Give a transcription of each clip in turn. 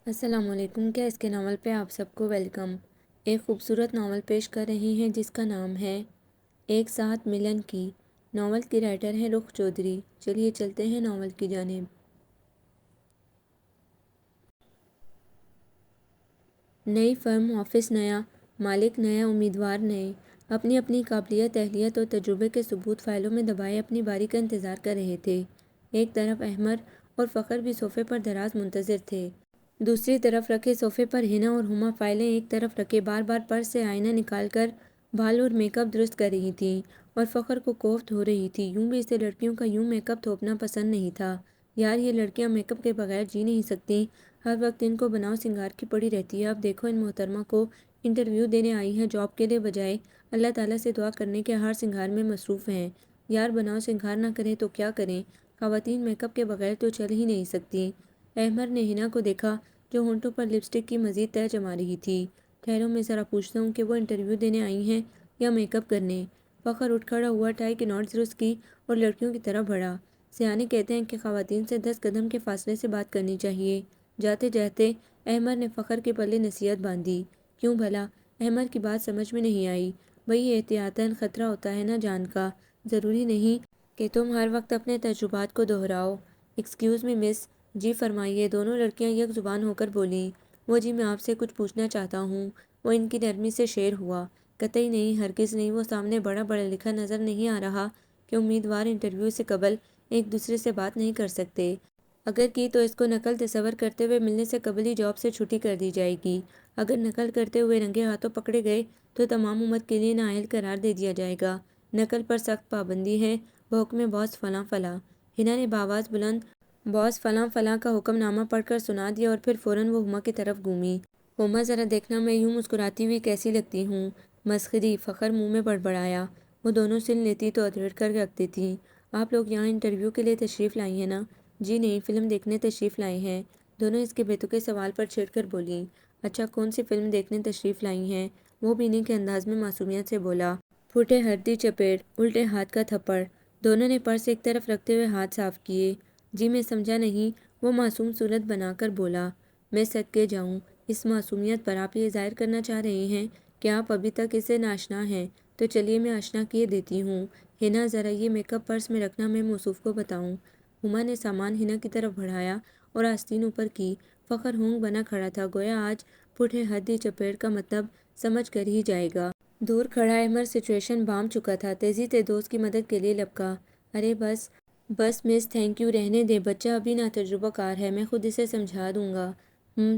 السلام علیکم۔ کیا اس کے ناول پہ آپ سب کو ویلکم۔ ایک خوبصورت ناول پیش کر رہے ہیں جس کا نام ہے ایک ساتھ ملن کی۔ ناول کی رائٹر ہیں رخ چودھری۔ چلیے چلتے ہیں ناول کی جانب۔ نئی فرم، آفس نیا، مالک نیا، امیدوار نئے، اپنی اپنی قابلیت، اہلیت اور تجربے کے ثبوت فائلوں میں دبائے اپنی باری کا انتظار کر رہے تھے۔ ایک طرف احمر اور فخر بھی صوفے پر دراز منتظر تھے۔ دوسری طرف رکھے صوفے پر ہنا اور ہما فائلیں ایک طرف رکھے بار بار پرس سے آئینہ نکال کر بال اور میک اپ درست کر رہی تھیں اور فخر کو کوفت ہو رہی تھی۔ یوں بھی اسے لڑکیوں کا یوں میک اپ تھوپنا پسند نہیں تھا۔ یار یہ لڑکیاں میک اپ کے بغیر جی نہیں سکتی، ہر وقت ان کو بناؤ سنگار کی پڑی رہتی ہے۔ اب دیکھو ان محترمہ کو انٹرویو دینے آئی ہیں جاب کے لیے، بجائے اللہ تعالیٰ سے دعا کرنے کے ہار سنگار میں مصروف ہیں۔ یار بناؤ سنگار نہ کریں تو کیا کریں، خواتین میک اپ کے بغیر تو چل ہی نہیں سکتی۔ احمر نے ہنا کو دیکھا جو ہونٹوں پر لپسٹک کی مزید تہہ جما رہی تھی۔ ٹھہرو میں ذرا پوچھتا ہوں کہ وہ انٹرویو دینے آئی ہیں یا میک اپ کرنے۔ فخر اٹھ کھڑا ہوا، ٹائی کی نوٹ درست کی اور لڑکیوں کی طرف بڑھا۔ سیانے کہتے ہیں کہ خواتین سے 10 قدم کے فاصلے سے بات کرنی چاہیے۔ جاتے جاتے احمر نے فخر کے پلے نصیحت باندھی۔ کیوں بھلا؟ احمر کی بات سمجھ میں نہیں آئی۔ بھئی احتیاطاً خطرہ ہوتا ہے نا جان کا، ضروری نہیں کہ تم ہر وقت اپنے تجربات کو دہراؤ۔ ایکسکیوز می مس۔ جی فرمائیے۔ دونوں لڑکیاں یک زبان ہو کر بولیں۔ وہ جی میں آپ سے کچھ پوچھنا چاہتا ہوں۔ وہ ان کی نرمی سے شیر ہوا۔ قطعی نہیں، ہرگز نہیں۔ وہ سامنے بڑا پڑھا لکھا نظر نہیں آ رہا کہ امیدوار انٹرویو سے قبل ایک دوسرے سے بات نہیں کر سکتے؟ اگر کی تو اس کو نقل تصور کرتے ہوئے ملنے سے قبل ہی جاب سے چھٹی کر دی جائے گی۔ اگر نقل کرتے ہوئے رنگے ہاتھوں پکڑے گئے تو تمام امت کے لیے نااہل قرار دے دیا جائے گا۔ نقل پر سخت پابندی ہے بحکم باس فلاں فلاں۔ ہنا نے بآواز بلند باس فلاں فلاں کا حکم نامہ پڑھ کر سنا دیا اور پھر فوراً وہ ہما کی طرف گھومی۔ ہما ذرا دیکھنا میں یوں مسکراتی ہوئی کیسی لگتی ہوں۔ مسخری، فخر منہ میں بڑبڑایا۔ وہ دونوں سن لیتی تو ادھیڑ کر رکھ دیتی۔ آپ لوگ یہاں انٹرویو کے لیے تشریف لائی ہیں نا؟ جی نہیں، فلم دیکھنے تشریف لائے ہیں۔ دونوں اس کے بیتوقع سوال پر چھڑ کر بولیں۔ اچھا، کون سی فلم دیکھنے تشریف لائی ہیں؟ وہ بھی انہیں کے انداز میں معصومیت سے بولا۔ پھوٹے ہردی چپیٹ، الٹے ہاتھ کا تھپڑ۔ دونوں نے پرس ایک طرف رکھتے ہوئے ہاتھ صاف کیے۔ جی میں سمجھا نہیں، وہ معصوم صورت بنا کر بولا۔ میں صدقے جاؤں، اس معصومیت پر آپ یہ ظاہر کرنا چاہ رہے ہیں کہ آپ ابھی تک اس سے ناآشنا ہیں؟ تو چلیے میں آشنا کیے دیتی ہوں۔ ہنا ذرا یہ میک اپ پرس میں رکھنا، میں موصوف کو بتاؤں۔ ہما نے سامان ہنا کی طرف بڑھایا اور آستین اوپر کی۔ فخر ہونگ بنا کھڑا تھا، گویا آج پھوٹے ہردی چپیٹ کا مطلب سمجھ کر ہی جائے گا۔ دور کھڑا احمر سچویشن بھانپ چکا تھا، تیزی سے دوست کی مدد کے لیے لپکا۔ ارے بس بس مس، تھینک یو، رہنے دیں، بچہ ابھی ناتجربہ کار ہے، میں خود اسے سمجھا دوں گا۔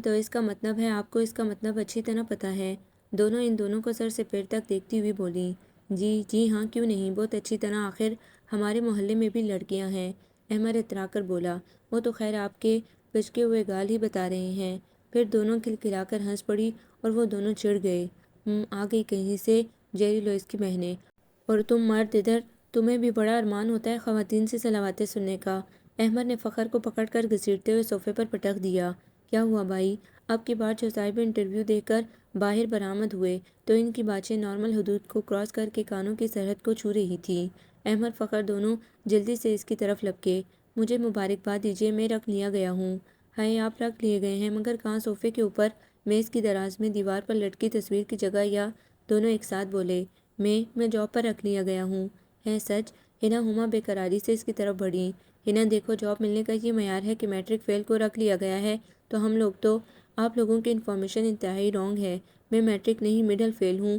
تو اس کا مطلب ہے آپ کو اس کا مطلب اچھی طرح پتہ ہے؟ دونوں ان دونوں کو سر سے پیر تک دیکھتی ہوئی بولیں۔ جی ہاں، کیوں نہیں، بہت اچھی طرح، آخر ہمارے محلے میں بھی لڑکیاں ہیں۔ احمر اترا کر بولا۔ وہ تو خیر آپ کے پچکے ہوئے گال ہی بتا رہے ہیں۔ پھر دونوں کھلکھلا کر ہنس پڑی اور وہ دونوں چڑ گئے۔ آ گئی کہیں سے جیری لوئس کی بہنیں۔ اور تم مرد ادھر، تمہیں بھی بڑا ارمان ہوتا ہے خواتین سے صلواتیں سننے کا۔ احمر نے فخر کو پکڑ کر گھسیٹتے ہوئے صوفے پر پٹک دیا۔ کیا ہوا بھائی؟ اب کی بار جو صاحب انٹرویو دے کر باہر برآمد ہوئے تو ان کی باتیں نارمل حدود کو کراس کر کے کانوں کی سرحد کو چھو رہی تھی۔ احمر فخر دونوں جلدی سے اس کی طرف لپکے۔ مجھے مبارکباد دیجیے، میں رکھ لیا گیا ہوں۔ ہائے آپ رکھ لیے گئے ہیں، مگر کہاں؟ صوفے کے اوپر میز کی دراز میں دیوار پر لٹکی تصویر کی جگہ، یا دونوں ایک ساتھ بولے۔ میں جاب پر رکھ لیا گیا ہوں۔ ہے سچ؟ ہنا ہما بے قراری سے اس کی طرف بڑھی۔ ہنا دیکھو، جاب ملنے کا یہ معیار ہے کہ میٹرک فیل کو رکھ لیا گیا ہے تو ہم لوگ تو آپ لوگوں کی انفارمیشن انتہائی رانگ ہے۔ میں میٹرک نہیں، مڈل فیل ہوں۔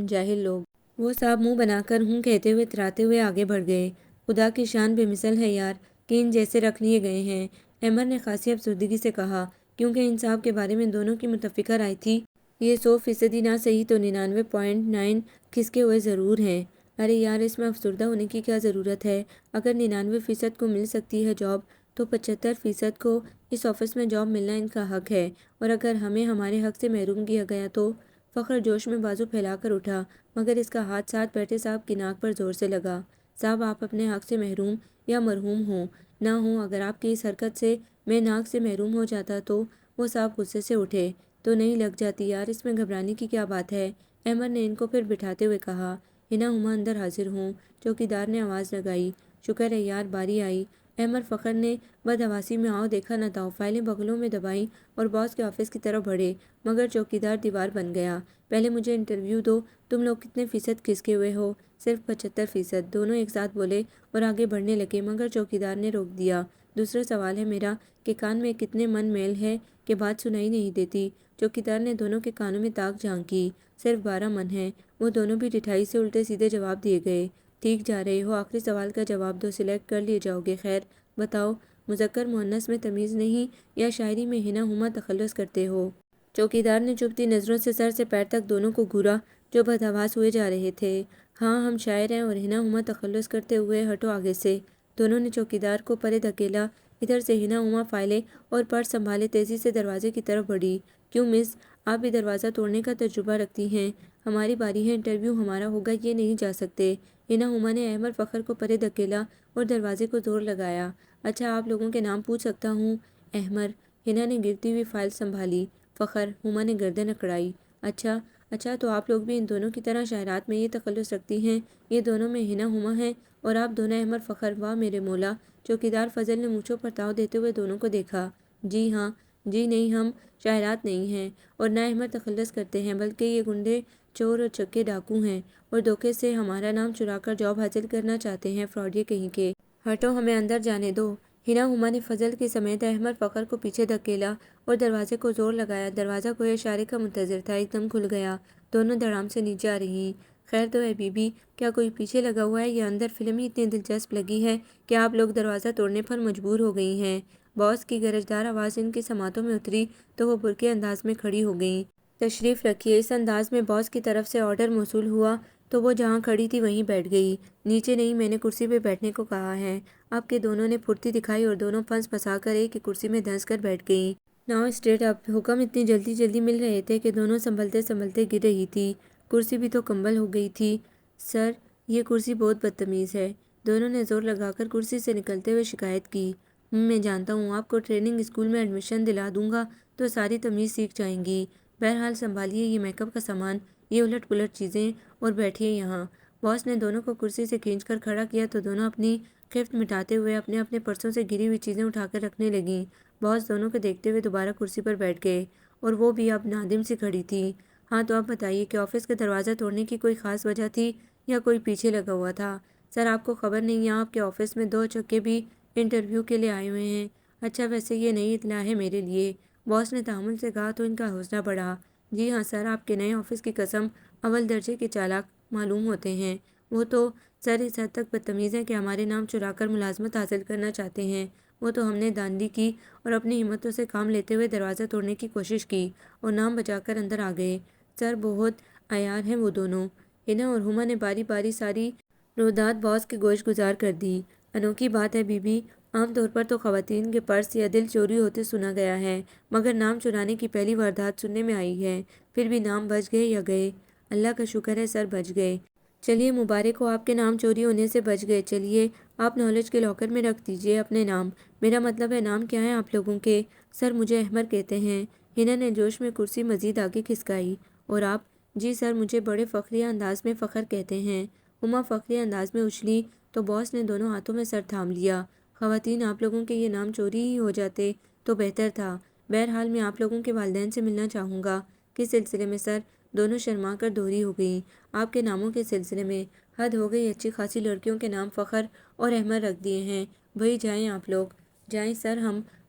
جاہل لوگ۔ وہ صاحب منہ بنا کر ہوں کہتے ہوئے اتراتے ہوئے آگے بڑھ گئے۔ خدا کی شان بے مثل ہے یار کہ ان جیسے رکھ لیے گئے ہیں۔ احمر نے خاصی افسردگی سے کہا، کیونکہ ان صاحب کے بارے میں دونوں کی متفقہ رائے تھی۔ یہ 100% نہ صحیح تو 99.9 کھسکے ہوئے ضرور ہیں۔ ارے یار اس میں افسردہ ہونے کی کیا ضرورت ہے؟ اگر 99% کو مل سکتی ہے جاب تو 75% کو اس آفس میں جاب ملنا ان کا حق ہے، اور اگر ہمیں ہمارے حق سے محروم کیا گیا تو؟ فخر جوش میں بازو پھیلا کر اٹھا، مگر اس کا ہاتھ ساتھ بیٹھے صاحب کی ناک پر زور سے لگا۔ صاحب آپ اپنے حق سے محروم یا مرحوم ہوں نہ ہوں، اگر آپ کی اس حرکت سے میں ناک سے محروم ہو جاتا تو؟ وہ صاحب غصے سے اٹھے۔ تو نہیں لگ جاتی یار، اس میں گھبرانے کی کیا بات ہے؟ احمر نے ان کو پھر بٹھاتے ہوئے کہا۔ ہنا ہما اندر حاضر ہوں۔ چوکیدار نے آواز لگائی۔ شکر ہے یار باری آئی، احمد فخر نے بدحواسی میں آؤ دیکھا نہ تاؤ فائلیں بغلوں میں دبائیں اور باس کے آفس کی طرف بڑھے، مگر چوکیدار دیوار بن گیا۔ پہلے مجھے انٹرویو دو، تم لوگ کتنے فیصد کھسکے ہوئے ہو؟ صرف 75%۔ دونوں ایک ساتھ بولے اور آگے بڑھنے لگے، مگر چوکیدار نے روک دیا۔ دوسرا سوال ہے میرا کہ کان میں کتنے من میل ہے کہ بات سنائی نہیں دیتی؟ چوکیدار نے دونوں کے کانوں میں تاک جھانکی۔ صرف 12 من ہے۔ وہ دونوں بھی ڈٹھائی سے الٹے سیدھے جواب دیے گئے۔ ٹھیک جا رہے ہو، آخری سوال کا جواب دو، سلیکٹ کر لیے جاؤ گے۔ خیر بتاؤ، مذکر مؤنث میں تمیز نہیں یا شاعری میں ہنا ہما تخلص کرتے ہو؟ چوکیدار نے چبھتی نظروں سے سر سے پیر تک دونوں کو گھورا جو بدحواس ہوئے جا رہے تھے۔ ہاں ہم شاعر ہیں اور ہنا ہما تخلص کرتے ہوئے ہٹو آگے سے۔ دونوں نے چوکیدار کو پرے دھکیلا، ادھر سے ہنا ہما فائلیں اور پرس سنبھالے تیزی سے دروازے کی طرف بڑھی۔ کیوں مس، آپ بھی دروازہ توڑنے کا تجربہ رکھتی ہیں؟ ہماری باری ہے، انٹرویو ہمارا ہوگا، یہ نہیں جا سکتے۔ ہنا ہما نے احمد فخر کو پرے دھکیلا اور دروازے کو زور لگایا۔ اچھا آپ لوگوں کے نام پوچھ سکتا ہوں؟ احمد۔ ہنا نے گرتی ہوئی فائل سنبھالی۔ فخر۔ ہما نے گردن اکڑائی۔ اچھا تو آپ لوگ بھی ان دونوں کی طرح شاعرات میں یہ تخلص رکھتی ہیں؟ یہ دونوں میں ہنا ہما ہیں اور آپ دونوں احمد فخر، واہ میرے مولا۔ چوکیدار فضل نے مونچھوں پر تاؤ دیتے ہوئے دونوں کو دیکھا۔ جی ہاں، جی نہیں، ہم شاعرات نہیں ہیں اور نہ احمد تخلص کرتے ہیں، بلکہ یہ گنڈے، چور اور چکے ڈاکو ہیں اور دھوکے سے ہمارا نام چرا کر جاب حاصل کرنا چاہتے ہیں، فراڈیے کہیں کے۔ ہٹو، ہمیں اندر جانے دو۔ ہنا ہما نے فضل کے سمیت احمد فخر کو پیچھے دھکیلا اور دروازے کو زور لگایا۔ دروازہ کوئی اشارے کا منتظر تھا، ایک دم کھل گیا۔ دونوں دھڑام سے نیچے آ رہی۔ خیر تو ہے بی بی، کیا کوئی پیچھے لگا ہوا ہے یا اندر فلم ہی اتنی دلچسپ لگی ہے کہ آپ لوگ دروازہ توڑنے پر مجبور ہو گئی ہیں؟ باس کی گرجدار آواز ان کی سماعتوں میں اتری تو وہ برقع انداز میں کھڑی ہو گئیں۔ تشریف رکھیے۔ اس انداز میں باس کی طرف سے آرڈر موصول ہوا تو وہ جہاں کھڑی تھی وہیں بیٹھ گئی۔ نیچے نہیں، میں نے کرسی پہ بیٹھنے کو کہا ہے۔ آپ کے دونوں نے پھرتی دکھائی اور دونوں پھنس پھنسا کر ایک ہی کرسی میں دھنس کر بیٹھ گئیں۔ Now straight up. حکم اتنی جلدی جلدی مل رہے تھے کہ دونوں سنبھلتے سنبھلتے گر رہی تھی۔ کرسی بھی تو کمبل ہو گئی تھی۔ سر، یہ کرسی بہت بدتمیز ہے، دونوں نے زور لگا کر کرسی سے نکلتے ہوئے شکایت کی۔ میں جانتا ہوں، آپ کو ٹریننگ اسکول میں ایڈمیشن دلا دوں گا تو ساری تمیز سیکھ جائیں گی۔ بہرحال سنبھالیے یہ میک اپ کا سامان، یہ الٹ پلٹ چیزیں، اور بیٹھیے یہاں۔ باس نے دونوں کو کرسی سے کھینچ کر کھڑا کیا تو دونوں اپنی خفت مٹاتے ہوئے اپنے اپنے پرسوں سے گری ہوئی چیزیں اٹھا کر رکھنے لگیں۔ باس دونوں کو دیکھتے ہوئے دوبارہ کرسی پر بیٹھ گئے اور وہ بھی اب نادم سی کھڑی تھی۔ ہاں تو اب بتائیے کہ آفس کا دروازہ توڑنے کی کوئی خاص وجہ تھی یا کوئی پیچھے لگا ہوا تھا؟ سر آپ کو خبر نہیں، یہاں آپ کے آفس میں 2 چکے بھی انٹرویو کے لیے آئے ہوئے ہیں۔ اچھا ویسے یہ نئی اطلاع ہے میرے لیے، باس نے تحمل سے کہا تو ان کا حوصلہ بڑھا۔ جی ہاں سر، آپ کے نئے آفس کی قسم اول درجے کے چالاک معلوم ہوتے ہیں۔ وہ تو سر اس حد تک بدتمیز ہیں کہ ہمارے نام چرا کر ملازمت حاصل کرنا چاہتے ہیں۔ وہ تو ہم نے داندلی کی اور اپنی ہمتوں سے کام لیتے ہوئے دروازہ توڑنے کی کوشش کی اور نام بچا کر اندر آ گئے۔ سر بہت عیار ہیں وہ دونوں۔ ہنا اور ہما نے باری باری ساری رودات باس کے گوش گزار کر دی۔ انوکھی بات ہے بی بی، عام طور پر تو خواتین کے پرس یا دل چوری ہوتے سنا گیا ہے، مگر نام چرانے کی پہلی واردات سننے میں آئی ہے۔ پھر بھی نام بچ گئے یا گئے؟ اللہ کا شکر ہے سر، بچ گئے۔ چلیے مبارک ہو، آپ کے نام چوری ہونے سے بچ گئے۔ چلیے آپ نالج کے لاکر میں رکھ دیجئے اپنے نام۔ میرا مطلب ہے نام کیا ہیں آپ لوگوں کے؟ سر مجھے احمد کہتے ہیں۔ ہنا نے جوش میں کرسی مزید آگے کھسکائی۔ اور آپ؟ جی سر، مجھے بڑے فخریہ انداز میں فخر کہتے ہیں۔ ہما فخریہ انداز میں اچھلی تو باس نے دونوں ہاتھوں میں سر تھام لیا۔ خواتین آپ لوگوں کے یہ نام چوری ہی ہو جاتے تو بہتر تھا۔ بہرحال میں آپ لوگوں کے والدین سے ملنا چاہوں گا۔ کس سلسلے میں سر؟ دونوں شرما کر دوہری ہو گئیں۔ آپ کے ناموں کے سلسلے میں۔ حد ہو گئی، اچھی خاصی لڑکیوں کے نام فخر اور احمد رکھ دیے ہیں۔ بھئی جائیں آپ لوگ۔ جائیں سر،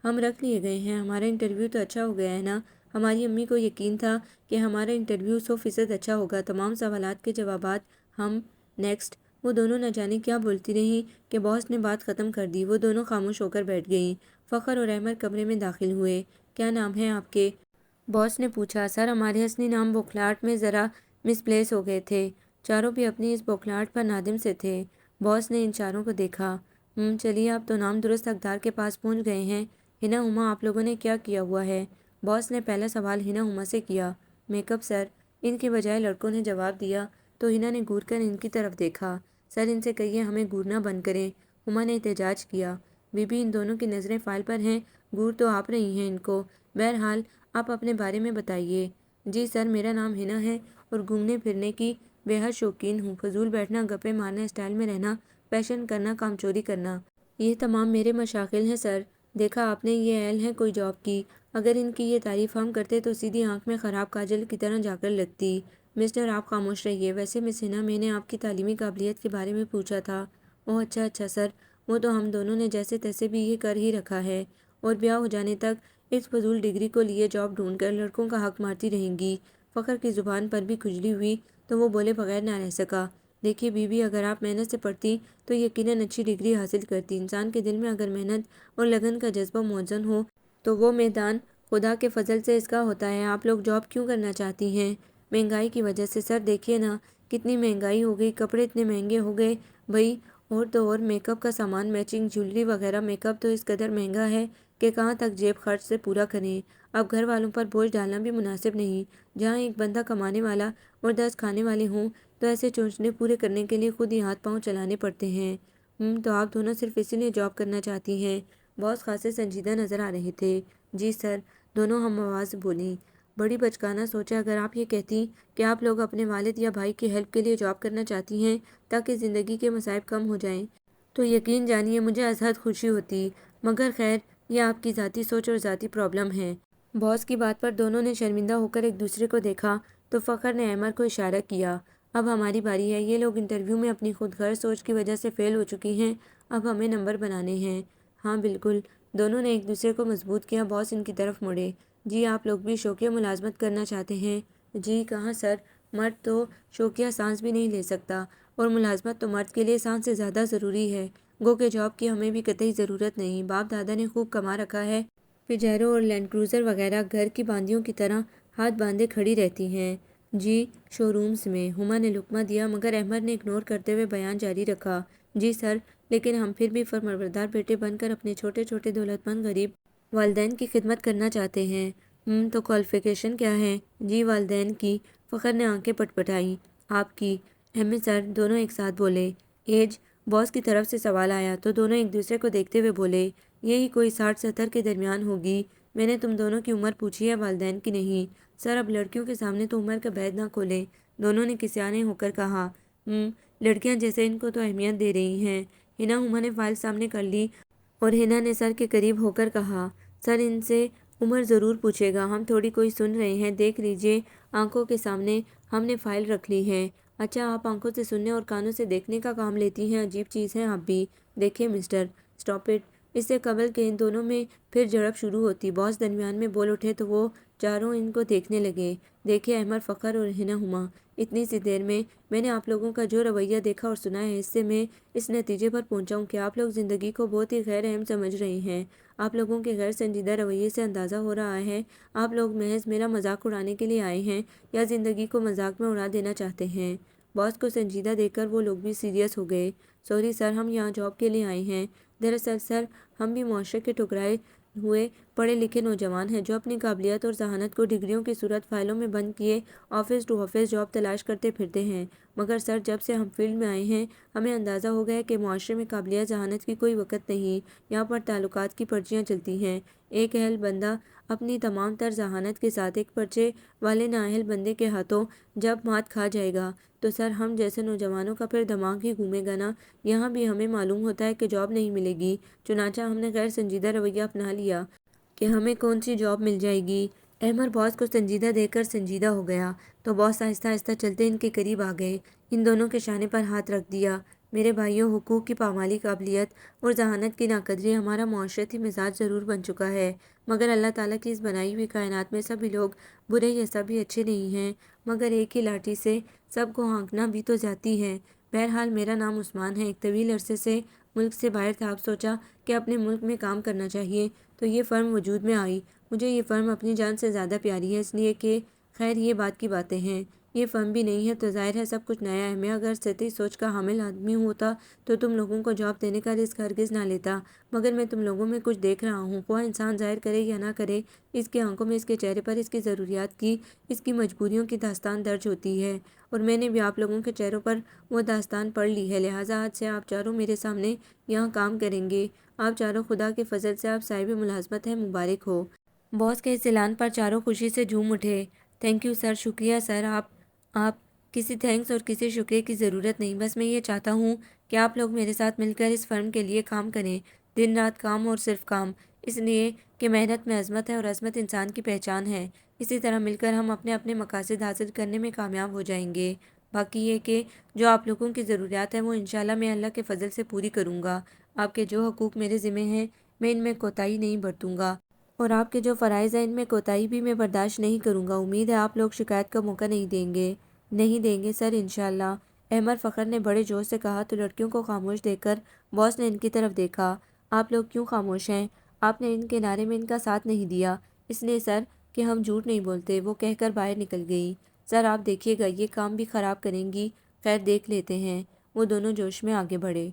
ہم رکھ لیے گئے ہیں، ہمارا انٹرویو تو اچھا ہو گیا ہے نا؟ ہماری امی کو یقین تھا کہ ہمارا انٹرویو 100% اچھا ہوگا، تمام سوالات کے جوابات ہم نیکسٹ۔ وہ دونوں نہ جانے کیا بولتی رہیں کہ باس نے بات ختم کر دی۔ وہ دونوں خاموش ہو کر بیٹھ گئیں۔ فخر اور احمد کمرے میں داخل ہوئے۔ کیا نام ہے آپ کے؟ باس نے پوچھا۔ سر ہمارے اصلی نام بوکھلاہٹ میں ذرا مس پلیس ہو گئے تھے۔ چاروں بھی اپنی اس بوکھلاہٹ پر نادم سے تھے۔ باس نے ان چاروں کو دیکھا۔ چلیے آپ تو نام درست حقدار کے پاس پہنچ گئے ہیں۔ ہنا ہما آپ لوگوں نے کیا کیا ہوا ہے؟ باس نے پہلا سوال ہنا ہما سے کیا۔ میک اپ سر، ان کے بجائے لڑکوں نے جواب دیا تو ہنا نے گھور کر ان کی طرف دیکھا۔ سر ان سے کہیے ہمیں گھورنا بند کریں، ہما نے احتجاج کیا۔ بی بی ان دونوں کی نظریں فائل پر ہیں، گھور تو آپ رہی ہیں ان کو۔ بہرحال آپ اپنے بارے میں بتائیے۔ جی سر، میرا نام ہنا ہے اور گھومنے پھرنے کی بے حد شوقین ہوں، فضول بیٹھنا، گپیں مارنا، اسٹائل میں رہنا، فیشن کرنا، کام چوری کرنا۔ یہ تمام میرے مشاغل ہیں سر۔ دیکھا آپ نے، یہ اہل ہیں کوئی جاب کی۔ اگر ان کی یہ تعریف ہم کرتے تو سیدھی آنکھ میں خراب کاجل کی طرح جا کر لگتی۔ مسٹر آپ خاموش رہیے۔ ویسے مس حنا، میں نے آپ کی تعلیمی قابلیت کے بارے میں پوچھا تھا۔ اوہ اچھا سر، وہ تو ہم دونوں نے جیسے تیسے بھی یہ کر ہی رکھا ہے، اور بیاہ ہو جانے تک اس فضول ڈگری کو لیے جاب ڈھونڈ کر لڑکوں کا حق مارتی رہیں گی۔ فخر کی زبان پر بھی کھجلی ہوئی تو وہ بولے بغیر نہ رہ سکا۔ دیکھیے بیوی، اگر آپ محنت سے پڑھتی تو یقیناً اچھی ڈگری حاصل کرتی۔ انسان کے دل میں اگر محنت اور لگن کا جذبہ موزون ہو تو وہ میدان خدا کے فضل سے اس کا ہوتا ہے۔ آپ لوگ جاب کیوں کرنا چاہتی ہیں؟ مہنگائی کی وجہ سے سر۔ دیکھیے نا کتنی مہنگائی ہو گئی، کپڑے اتنے مہنگے ہو گئے بھئی، اور تو اور میک اپ کا سامان، میچنگ جیولری وغیرہ۔ میک اپ تو اس قدر مہنگا ہے کہ کہاں تک جیب خرچ سے پورا کریں۔ اب گھر والوں پر بوجھ ڈالنا بھی مناسب نہیں۔ جہاں ایک بندہ کمانے والا اور 10 کھانے والے ہوں تو ایسے چونچلے پورے کرنے کے لیے خود ہی ہاتھ پاؤں چلانے پڑتے ہیں۔ تو آپ دونوں صرف اسی لیے جاب کرنا چاہتی ہیں؟ باس خاصے سنجیدہ نظر آ رہے تھے۔ جی سر، دونوں ہم آواز بولیں۔ بڑی بچکانہ سوچا، اگر آپ یہ کہتی کہ آپ لوگ اپنے والد یا بھائی کی ہیلپ کے لیے جاب کرنا چاہتی ہیں تاکہ زندگی کے مصائب کم ہو جائیں تو یقین جانیے مجھے از حد خوشی ہوتی، مگر خیر یہ آپ کی ذاتی سوچ اور ذاتی پرابلم ہے۔ باس کی بات پر دونوں نے شرمندہ ہو کر ایک دوسرے کو دیکھا تو فخر نے احمر کو اشارہ کیا۔ اب ہماری باری ہے۔ یہ لوگ انٹرویو میں اپنی خود غرض سوچ کی وجہ سے فیل ہو چکی ہیں، اب ہمیں نمبر بنانے ہیں۔ ہاں بالکل، دونوں نے ایک دوسرے کو مضبوط کیا۔ باس ان کی طرف مڑے۔ جی آپ لوگ بھی شوقیہ ملازمت کرنا چاہتے ہیں؟ جی کہاں سر، مرد تو شوقیہ سانس بھی نہیں لے سکتا، اور ملازمت تو مرد کے لیے سانس سے زیادہ ضروری ہے۔ گو کہ جاب کی ہمیں بھی قطعی ضرورت نہیں۔ باپ دادا نے خوب کما رکھا ہے، پجیرو اور لینڈ کروزر وغیرہ گھر کی باندیوں کی طرح ہاتھ باندھے کھڑی رہتی ہیں۔ جی شو رومز میں۔ ہما نے لقمہ دیا مگر احمد نے اگنور کرتے ہوئے بیان جاری رکھا۔ جی سر، لیکن ہم پھر بھی فرمانبردار بیٹے بن کر اپنے چھوٹے چھوٹے دولت مند غریب والدین کی خدمت کرنا چاہتے ہیں۔ تو کوالیفیکیشن کیا ہے؟ جی والدین کی۔ فخر نے آنکھیں پٹپٹائیں۔ آپ کی؟ احمد سر، دونوں ایک ساتھ بولے۔ ایج؟ باس کی طرف سے سوال آیا تو دونوں ایک دوسرے کو دیکھتے ہوئے بولے، یہی کوئی 60-70 کے درمیان ہوگی۔ میں نے تم دونوں کی عمر پوچھی ہے، والدین کی نہیں۔ سر اب لڑکیوں کے سامنے تو عمر کا بید نہ کھولیں، دونوں نے کسیانے ہو کر کہا۔ لڑکیاں جیسے ان کو تو اہمیت دے رہی ہیں۔ حنا ہما نے فائل سامنے کر لی اور حنا نے سر کے قریب ہو کر کہا، سر ان سے عمر ضرور پوچھے گا، ہم تھوڑی کوئی سن رہے ہیں، دیکھ لیجئے آنکھوں کے سامنے ہم نے فائل رکھ لی ہے۔ اچھا آپ آنکھوں سے سننے اور کانوں سے دیکھنے کا کام لیتی ہیں، عجیب چیز ہیں آپ بھی۔ دیکھیں مسٹر، اسٹاپ اٹ۔ اس سے قبل کہ ان دونوں میں پھر جھڑپ شروع ہوتی، باس درمیان میں بول اٹھے تو وہ چاروں ان کو دیکھنے لگے۔ دیکھیں احمد، فخر اور حنا ہما، اتنی سی دیر میں نے آپ لوگوں کا جو رویہ دیکھا اور سنا ہے، اس سے میں اس نتیجے پر پہنچا ہوں کہ آپ لوگ زندگی کو بہت ہی غیر اہم سمجھ رہے ہیں۔ آپ لوگوں کے غیر سنجیدہ رویے سے اندازہ ہو رہا ہے آپ لوگ محض میرا مذاق اڑانے کے لیے آئے ہیں یا زندگی کو مذاق میں اڑا دینا چاہتے ہیں۔ باس کو سنجیدہ دیکھ کر وہ لوگ بھی سیریس ہو گئے۔ سوری سر، ہم یہاں جاب کے لیے آئے ہیں۔ دراصل سر ہم بھی معاشرے کے ٹھکرائے ہوئے پڑھے لکھے نوجوان ہیں جو اپنی قابلیت اور ذہانت کو ڈگریوں کی صورت فائلوں میں بند کیے آفس ٹو آفس جاب تلاش کرتے پھرتے ہیں، مگر سر جب سے ہم فیلڈ میں آئے ہیں ہمیں اندازہ ہو گیا کہ معاشرے میں قابلیت ذہانت کی کوئی وقت نہیں، یہاں پر تعلقات کی پرچیاں چلتی ہیں۔ ایک اہل بندہ اپنی تمام تر ذہانت کے ساتھ ایک پرچے والے نااہل بندے کے ہاتھوں جب مات کھا جائے گا تو سر ہم جیسے نوجوانوں کا پھر دماغ ہی گھومے گا نا۔ یہاں بھی ہمیں معلوم ہوتا ہے کہ جاب نہیں ملے گی، چنانچہ ہم نے غیر سنجیدہ رویہ اپنا لیا کہ ہمیں کون سی جاب مل جائے گی۔ احمد باس کو سنجیدہ دیکھ کر سنجیدہ ہو گیا تو باس آہستہ آہستہ چلتے ان کے قریب آ گئے، ان دونوں کے شانے پر ہاتھ رکھ دیا۔ میرے بھائیوں، حقوق کی پامالی، قابلیت اور ذہانت کی ناقدری ہمارا معاشرتی مزاج ضرور بن چکا ہے، مگر اللہ تعالیٰ کی اس بنائی ہوئی کائنات میں سبھی لوگ برے یا سبھی اچھے نہیں ہیں، مگر ایک ہی لاٹھی سے سب کو ہانکنا بھی تو زیادتی ہے۔ بہرحال میرا نام عثمان ہے، ایک طویل عرصے سے ملک سے باہر تھا، اب سوچا کہ اپنے ملک میں کام کرنا چاہیے تو یہ فرم وجود میں آئی۔ مجھے یہ فرم اپنی جان سے زیادہ پیاری ہے، اس لیے کہ خیر یہ بات کی باتیں ہیں، یہ فرم بھی نہیں ہے تو ظاہر ہے سب کچھ نیا ہے۔ میں اگر سطحی سوچ کا حامل آدمی ہوتا تو تم لوگوں کو جاب دینے کا رسک ہرگز نہ لیتا، مگر میں تم لوگوں میں کچھ دیکھ رہا ہوں، خواہ انسان ظاہر کرے یا نہ کرے، اس کی آنکھوں میں، اس کے چہرے پر اس کی ضروریات کی، اس کی مجبوریوں کی داستان درج ہوتی ہے، اور میں نے بھی آپ لوگوں کے چہروں پر وہ داستان پڑھ لی ہے، لہٰذا آج سے آپ چاروں میرے سامنے یہاں کام کریں گے، آپ چاروں خدا کے فضل سے آپ صاحب ملازمت ہیں، مبارک ہو۔ باس کے اس اعلان پر چاروں خوشی سے جھوم اٹھے۔ تھینک یو سر، شکریہ سر، آپ کسی تھینکس اور کسی شکریہ کی ضرورت نہیں، بس میں یہ چاہتا ہوں کہ آپ لوگ میرے ساتھ مل کر اس فرم کے لیے کام کریں، دن رات کام اور صرف کام، اس لیے کہ محنت میں عظمت ہے اور عظمت انسان کی پہچان ہے۔ اسی طرح مل کر ہم اپنے اپنے مقاصد حاصل کرنے میں کامیاب ہو جائیں گے۔ باقی یہ کہ جو آپ لوگوں کی ضروریات ہے وہ انشاءاللہ میں اللہ کے فضل سے پوری کروں گا۔ آپ کے جو حقوق میرے ذمہ ہیں میں ان میں کوتاہی نہیں برتوں گا، اور آپ کے جو فرائض ہیں ان میں کوتاہی بھی میں برداشت نہیں کروں گا۔ امید ہے آپ لوگ شکایت کا موقع نہیں دیں گے سر، انشاءاللہ، احمد فخر نے بڑے جوش سے کہا۔ تو لڑکیوں کو خاموش دیکھ کر باس نے ان کی طرف دیکھا۔ آپ لوگ کیوں خاموش ہیں؟ آپ نے ان کے نعرے میں ان کا ساتھ نہیں دیا؟ اس لیے سر کہ ہم جھوٹ نہیں بولتے، وہ کہہ کر باہر نکل گئی۔ سر آپ دیکھیے گا، یہ کام بھی خراب کریں گی، خیر دیکھ لیتے ہیں۔ وہ دونوں جوش میں آگے بڑھے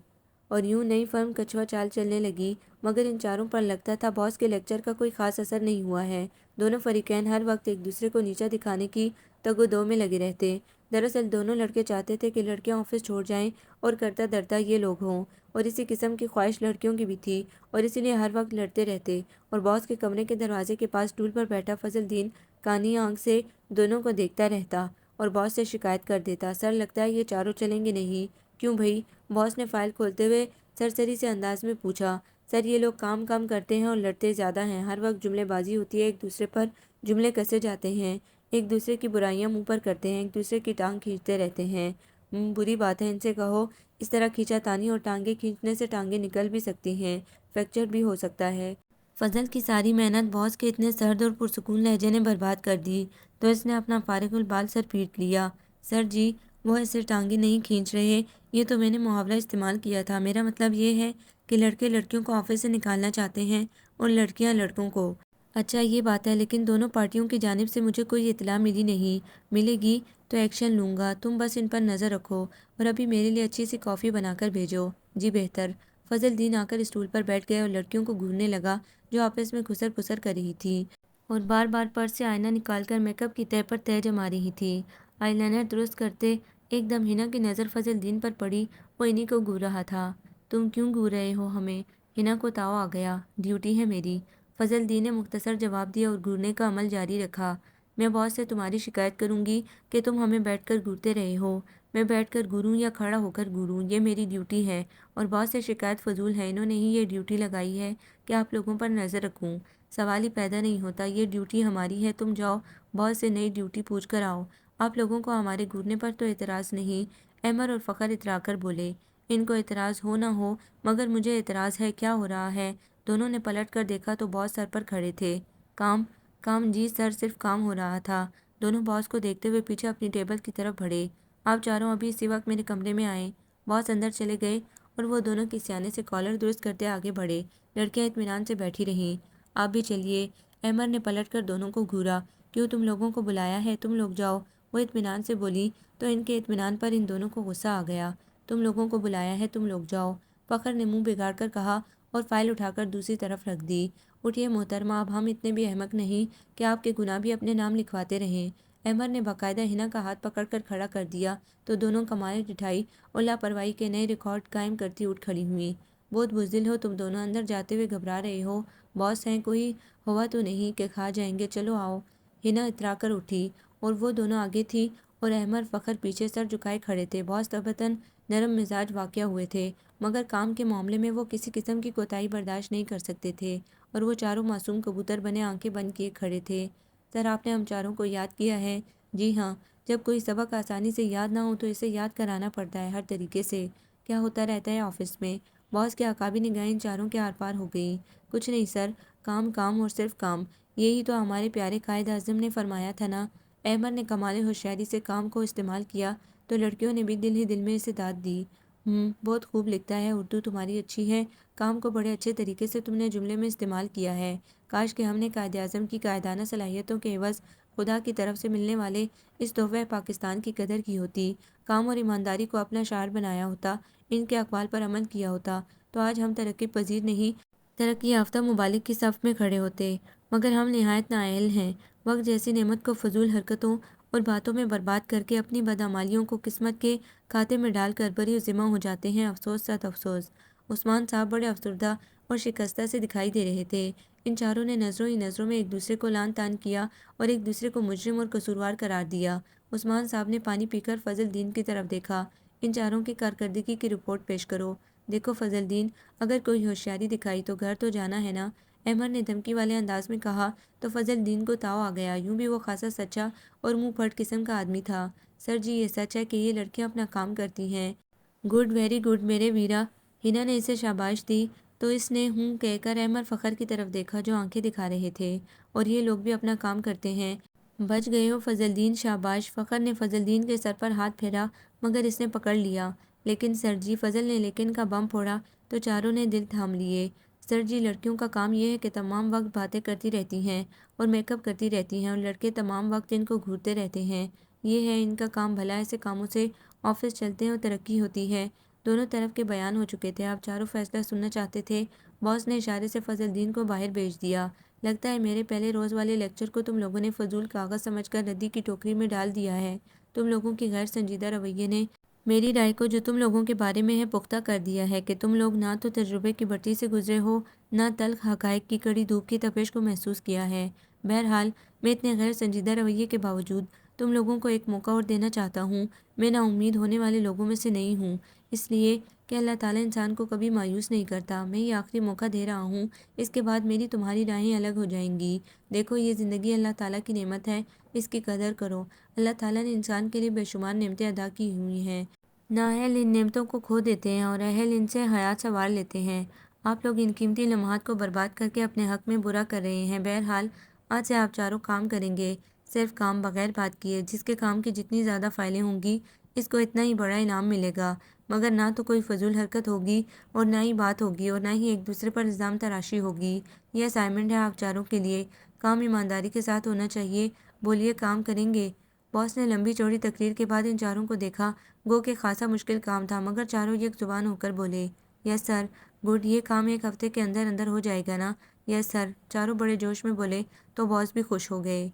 اور یوں نئی فرم کچھوا چال چلنے لگی، مگر ان چاروں پر لگتا تھا باس کے لیکچر کا کوئی خاص اثر نہیں ہوا ہے۔ دونوں فریقین ہر وقت ایک دوسرے کو نیچا دکھانے کی تگ و دو میں لگے رہتے۔ دراصل دونوں لڑکے چاہتے تھے کہ لڑکیاں آفس چھوڑ جائیں اور کرتا دھرتا یہ لوگ ہوں، اور اسی قسم کی خواہش لڑکیوں کی بھی تھی، اور اسی لیے ہر وقت لڑتے رہتے۔ اور باس کے کمرے کے دروازے کے پاس ٹول پر بیٹھا فضل دین کانی آنکھ سے دونوں کو دیکھتا رہتا اور باس سے شکایت کر دیتا، سر لگتا ہے یہ چاروں چلیں گے نہیں؟ کیوں بھائی؟ باس نے فائل کھولتے ہوئے سرسری سے انداز میں پوچھا۔ سر یہ لوگ کام کرتے ہیں اور لڑتے زیادہ ہیں، ہر وقت جملے بازی ہوتی ہے، ایک دوسرے پر جملے کسے جاتے ہیں، ایک دوسرے کی برائیاں منہ پر کرتے ہیں، ایک دوسرے کی ٹانگ کھینچتے رہتے ہیں۔ بری بات ہے، ان سے کہو اس طرح کھینچا تانی اور ٹانگیں کھینچنے سے ٹانگیں نکل بھی سکتی ہیں، فریکچر بھی ہو سکتا ہے۔ فضل کی ساری محنت باس کے اتنے سرد اور پرسکون لہجے نے برباد کر دی، تو اس نے اپنا فارغ البال سر پیٹ لیا۔ سر جی وہ ایسے ٹانگیں نہیں کھینچ رہے، یہ تو میں نے محاورہ استعمال کیا تھا، میرا مطلب یہ ہے کہ لڑکے لڑکیوں کو آفس سے نکالنا چاہتے ہیں اور لڑکیاں لڑکوں کو۔ اچھا یہ بات ہے، لیکن دونوں پارٹیوں کی جانب سے مجھے کوئی اطلاع ملی نہیں، ملے گی تو ایکشن لوں گا، تم بس ان پر نظر رکھو اور ابھی میرے لیے اچھی سی کافی بنا کر بھیجو۔ جی بہتر۔ فضل دین آ کر اسٹول پر بیٹھ گئے اور لڑکیوں کو گھورنے لگا جو آپس میں گھسر پسر کر رہی تھی اور بار بار پرس سے آئینہ نکال کر میک اپ کی تہہ پر تہہ جما رہی تھی۔ آئی لائنر درست کرتے ایک دم ہنا کی نظر فضل دین پر پڑی، وہ انہی کو گھور رہا تھا۔ تم کیوں گھور رہے ہو ہمیں؟ ہنا کو تاؤ آ گیا۔ ڈیوٹی ہے میری، فضل دین نے مختصر جواب دیا اور گھورنے کا عمل جاری رکھا۔ میں باس سے تمہاری شکایت کروں گی کہ تم ہمیں بیٹھ کر گھورتے رہے ہو۔ میں بیٹھ کر گھوروں یا کھڑا ہو کر گھوروں، یہ میری ڈیوٹی ہے، اور باس سے شکایت فضول ہے، انہوں نے ہی یہ ڈیوٹی لگائی ہے کہ آپ لوگوں پر نظر رکھوں، سوال ہی پیدا نہیں ہوتا، یہ ڈیوٹی ہماری ہے، تم جاؤ باس سے نئی ڈیوٹی پوچھ کر آؤ۔ آپ لوگوں کو ہمارے گھورنے پر تو اعتراض نہیں؟ احمد اور فخر اترا کر بولے۔ ان کو اعتراض ہو نہ ہو مگر مجھے اعتراض ہے، کیا ہو رہا ہے؟ دونوں نے پلٹ کر دیکھا تو باس سر پر کھڑے تھے۔ کام جی سر، صرف کام ہو رہا تھا۔ دونوں باس کو دیکھتے ہوئے پیچھے اپنی ٹیبل کی طرف بڑھے۔ آپ چاروں ابھی اسی وقت میرے کمرے میں آئیں۔ باس اندر چلے گئے اور وہ دونوں کے سیانے سے کالر درست کرتے آگے بڑھے۔ لڑکیاں اطمینان سے بیٹھی رہیں۔ آپ بھی چلیے۔ احمد نے پلٹ کر دونوں کو گھورا۔ کیوں تم لوگوں کو بلایا ہے؟ تم لوگ جاؤ، وہ اطمینان سے بولی تو ان کے اطمینان پر ان دونوں کو غصہ آ گیا۔ تم لوگوں کو بلایا ہے، تم لوگ جاؤ، فخر نے منہ بگاڑ کر کہا اور فائل اٹھا کر دوسری طرف رکھ دی۔ اٹھیے محترمہ، اب ہم اتنے بھی احمق نہیں کہ آپ کے گناہ بھی اپنے نام لکھواتے رہیں۔ احمد نے باقاعدہ ہنا کا ہاتھ پکڑ کر کھڑا کر دیا تو دونوں کمال ڈٹھائی اور لاپرواہی کے نئے ریکارڈ قائم کرتی اٹھ کھڑی ہوئیں۔ بہت بزدل ہو تم دونوں، اندر جاتے ہوئے گھبرا رہے ہو، باس ہیں، کوئی ہوا تو نہیں کہ کھا جائیں گے؟ چلو آؤ۔ ہنا اترا کر اٹھی اور وہ دونوں آگے تھی اور احمد فخر پیچھے سر جھکائے کھڑے تھے۔ باس طبعاً نرم مزاج واقع ہوئے تھے، مگر کام کے معاملے میں وہ کسی قسم کی کوتاہی برداشت نہیں کر سکتے تھے، اور وہ چاروں معصوم کبوتر بنے آنکھیں بند کیے کھڑے تھے۔ سر آپ نے ہم چاروں کو یاد کیا ہے؟ جی ہاں، جب کوئی سبق آسانی سے یاد نہ ہو تو اسے یاد کرانا پڑتا ہے ہر طریقے سے۔ کیا ہوتا رہتا ہے آفس میں؟ باس کے عقابی نگاہیں ان چاروں کے آر پار ہو گئیں۔ کچھ نہیں سر، کام اور صرف کام، یہی تو ہمارے پیارے قائد اعظم نے فرمایا تھا نا۔ احمد نے کمال ہوشیاری سے کام کو استعمال کیا تو لڑکیوں نے بھی دل ہی دل میں اسے داد دی۔ بہت خوب لکھتا ہے، اردو تمہاری اچھی ہے، کام کو بڑے اچھے طریقے سے تم نے جملے میں استعمال کیا ہے۔ کاش کہ ہم نے قائد اعظم کی قائدانہ صلاحیتوں کے عوض خدا کی طرف سے ملنے والے اس تحفہ پاکستان کی قدر کی ہوتی، کام اور ایمانداری کو اپنا شعار بنایا ہوتا، ان کے اقوال پر عمل کیا ہوتا، تو آج ہم ترقی پذیر نہیں ترقی یافتہ ممالک کی صف میں کھڑے ہوتے، مگر ہم نہایت نااہل ہیں، وقت جیسی نعمت کو فضول حرکتوں اور باتوں میں برباد کر کے اپنی بدعمالیوں کو قسمت کے کھاتے میں ڈال کر بری ذمہ ہو جاتے ہیں۔ افسوس سد افسوس۔ عثمان صاحب بڑے افسردہ اور شکستہ سے دکھائی دے رہے تھے۔ ان چاروں نے نظروں ہی نظروں میں ایک دوسرے کو لعن طعن کیا اور ایک دوسرے کو مجرم اور قصوروار قرار دیا۔ عثمان صاحب نے پانی پی کر فضل دین کی طرف دیکھا۔ ان چاروں کی کارکردگی کی رپورٹ پیش کرو۔ دیکھو فضل دین، اگر کوئی ہوشیاری دکھائی تو گھر تو جانا ہے نا، احمد نے دھمکی والے انداز میں کہا تو فضل دین کو تاؤ آ گیا۔ یوں بھی وہ خاصا سچا اور منہ پھٹ قسم کا آدمی تھا۔ سر جی، یہ سچ ہے کہ یہ لڑکیاں اپنا کام کرتی ہیں۔ گڈ، ویری گڈ میرے ویرا۔ ہنا نے اسے شاباش دی تو اس نے ہوں کہہ کر احمد فخر کی طرف دیکھا جو آنکھیں دکھا رہے تھے۔ اور یہ لوگ بھی اپنا کام کرتے ہیں۔ بچ گئے ہو فضل دین، شاباش۔ فخر نے فضل دین کے سر پر ہاتھ پھیرا مگر اس نے پکڑ لیا۔ لیکن سر جی، فضل نے لیکن کا بم پھوڑا تو چاروں نے دل تھام لیے۔ سر جی، لڑکیوں کا کام یہ ہے کہ تمام وقت باتیں کرتی رہتی ہیں اور میک اپ کرتی رہتی ہیں اور لڑکے تمام وقت ان کو گھورتے رہتے ہیں۔ یہ ہے ان کا کام۔ بھلا ایسے کاموں سے آفس چلتے ہیں اور ترقی ہوتی ہے۔ دونوں طرف کے بیان ہو چکے تھے، آپ چاروں فیصلہ سننا چاہتے تھے۔ باس نے اشارے سے فضل دین کو باہر بھیج دیا۔ لگتا ہے میرے پہلے روز والے لیکچر کو تم لوگوں نے فضول کاغذ سمجھ کر ردی کی ٹوکری میں ڈال دیا ہے۔ تم لوگوں کی غیر سنجیدہ رویے نے میری رائے کو جو تم لوگوں کے بارے میں ہے پختہ کر دیا ہے کہ تم لوگ نہ تو تجربے کی بھٹی سے گزرے ہو، نہ تلخ حقائق کی کڑی دھوپ کی تپش کو محسوس کیا ہے۔ بہرحال میں اتنے غیر سنجیدہ رویے کے باوجود تم لوگوں کو ایک موقع اور دینا چاہتا ہوں۔ میں نا امید ہونے والے لوگوں میں سے نہیں ہوں، اس لیے کہ اللہ تعالیٰ انسان کو کبھی مایوس نہیں کرتا۔ میں یہ آخری موقع دے رہا ہوں، اس کے بعد میری تمہاری راہیں الگ ہو جائیں گی۔ دیکھو یہ زندگی اللہ تعالیٰ کی نعمت ہے، اس کی قدر کرو۔ اللہ تعالیٰ نے انسان کے لیے بے شمار نعمتیں ادا کی ہوئی ہیں۔ نااہل ان نعمتوں کو کھو دیتے ہیں اور اہل ان سے حیات سنوار لیتے ہیں۔ آپ لوگ ان قیمتی لمحات کو برباد کر کے اپنے حق میں برا کر رہے ہیں۔ بہرحال آج سے آپ چاروں کام کریں گے، صرف کام، بغیر بات کیے۔ جس کے کام کی جتنی زیادہ فائلیں ہوں گی اس کو اتنا ہی بڑا انعام ملے گا، مگر نہ تو کوئی فضول حرکت ہوگی اور نہ ہی بات ہوگی اور نہ ہی ایک دوسرے پر الزام تراشی ہوگی۔ یہ اسائنمنٹ ہے آپ چاروں کے لیے۔ کام ایمانداری کے ساتھ ہونا چاہیے۔ بولیے، کام کریں گے؟ باس نے لمبی چوڑی تقریر کے بعد ان چاروں کو دیکھا، گو کہ خاصا مشکل کام تھا، مگر چاروں یک زبان ہو کر بولے، یس سر۔ گڈ، یہ کام ایک ہفتے کے اندر اندر ہو جائے گا نا؟ یس سر۔ چاروں بڑے جوش میں بولے تو باس بھی خوش ہو گئے۔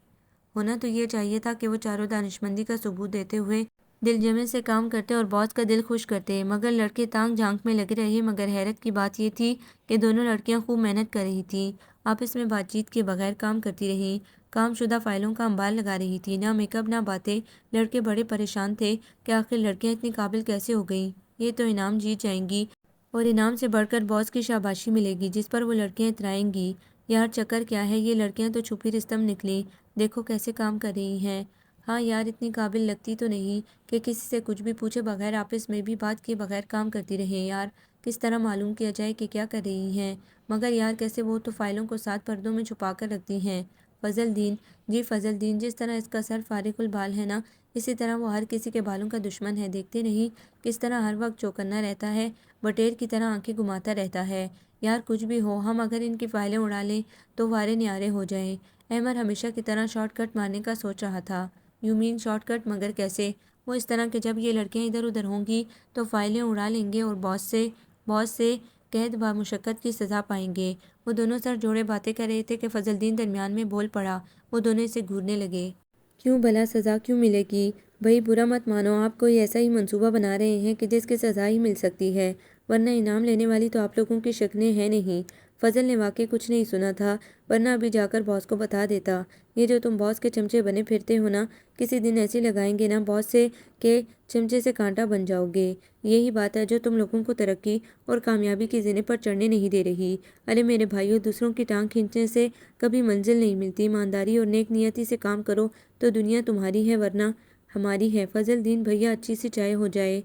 ہونا تو یہ چاہیے تھا کہ وہ چاروں دانشمندی کا ثبوت دیتے ہوئے دل جمے سے کام کرتے اور باس کا دل خوش کرتے، مگر لڑکے تانگ جھانک میں لگے رہے۔ مگر حیرت کی بات یہ تھی کہ دونوں لڑکیاں خوب محنت کر رہی تھیں، آپس میں بات چیت کے بغیر کام کرتی رہیں، کام شدہ فائلوں کا انبار لگا رہی تھی، نہ میک اپ نہ باتیں۔ لڑکے بڑے پریشان تھے کہ آخر لڑکیاں اتنی قابل کیسے ہو گئیں، یہ تو انعام جیت جائیں گی اور انعام سے بڑھ کر باس کی شاباشی ملے گی جس پر وہ لڑکیاں اترائیں گی۔ یار چکر کیا ہے، یہ لڑکیاں تو چھپی رستم نکلیں، دیکھو کیسے کام کر رہی ہیں۔ ہاں یار، اتنی قابل لگتی تو نہیں کہ کسی سے کچھ بھی پوچھے بغیر آپس میں بھی بات کیے بغیر کام کرتی رہیں۔ یار کس طرح معلوم کیا جائے کہ کیا کر رہی ہیں؟ مگر یار کیسے؟ وہ تو فائلوں کو 7 پردوں میں چھپا کر رکھتی ہیں۔ فضل دین، جی فضل دین، جس طرح اس کا سر فارغ البال ہے نا، اسی طرح وہ ہر کسی کے بالوں کا دشمن ہے۔ دیکھتے نہیں کس طرح ہر وقت چوکنا رہتا ہے، بٹیر کی طرح آنکھیں گھماتا رہتا ہے۔ یار کچھ بھی ہو، ہم اگر ان کی فائلیں اڑا لیں تو وارے نیارے ہو جائیں۔ احمد ہمیشہ کی طرح شارٹ کٹ مارنے کا سوچ رہا تھا۔ You mean shortcut? مگر کیسے؟ وہ اس طرح کہ جب یہ لڑکیاں ادھر ادھر ہوں گی تو فائلیں اڑا لیں گے اور باس سے قید بامشقت کی سزا پائیں گے۔ وہ دونوں سر جوڑے باتیں کر رہے تھے کہ فضل دین درمیان میں بول پڑا۔ وہ دونوں اسے گھورنے لگے۔ کیوں بھلا؟ سزا کیوں ملے گی؟ بھئی برا مت مانو، آپ کوئی ایسا ہی منصوبہ بنا رہے ہیں کہ جس کی سزا ہی مل سکتی ہے، ورنہ انعام لینے والی تو آپ لوگوں کی شکلیں ہیں نہیں۔ فضل نے واقعی کچھ نہیں سنا تھا، ورنہ ابھی جا کر باس کو بتا دیتا۔ یہ جو تم باس کے چمچے بنے پھرتے ہو نا، کسی دن ایسی لگائیں گے نا باس سے کہ چمچے سے کانٹا بن جاؤ گے۔ یہی بات ہے جو تم لوگوں کو ترقی اور کامیابی کی زینے پر چڑھنے نہیں دے رہی۔ ارے میرے بھائیو، دوسروں کی ٹانگ کھینچنے سے کبھی منزل نہیں ملتی۔ ایمانداری اور نیک نیتی سے کام کرو تو دنیا تمہاری ہے ورنہ ہماری ہے۔ فضل دین بھیا، اچھی سی چائے ہو جائے۔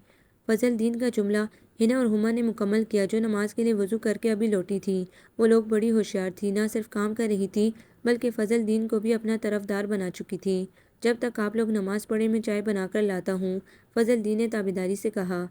فضل دین کا جملہ ہنا اور ہما نے مکمل کیا، جو نماز کے لیے وضو کر کے ابھی لوٹی تھیں۔ وہ لوگ بڑی ہوشیار تھی، نہ صرف کام کر رہی تھی بلکہ فضل دین کو بھی اپنا طرفدار بنا چکی تھی۔ جب تک آپ لوگ نماز پڑھیں میں چائے بنا کر لاتا ہوں، فضل دین نے تابیداری سے کہا۔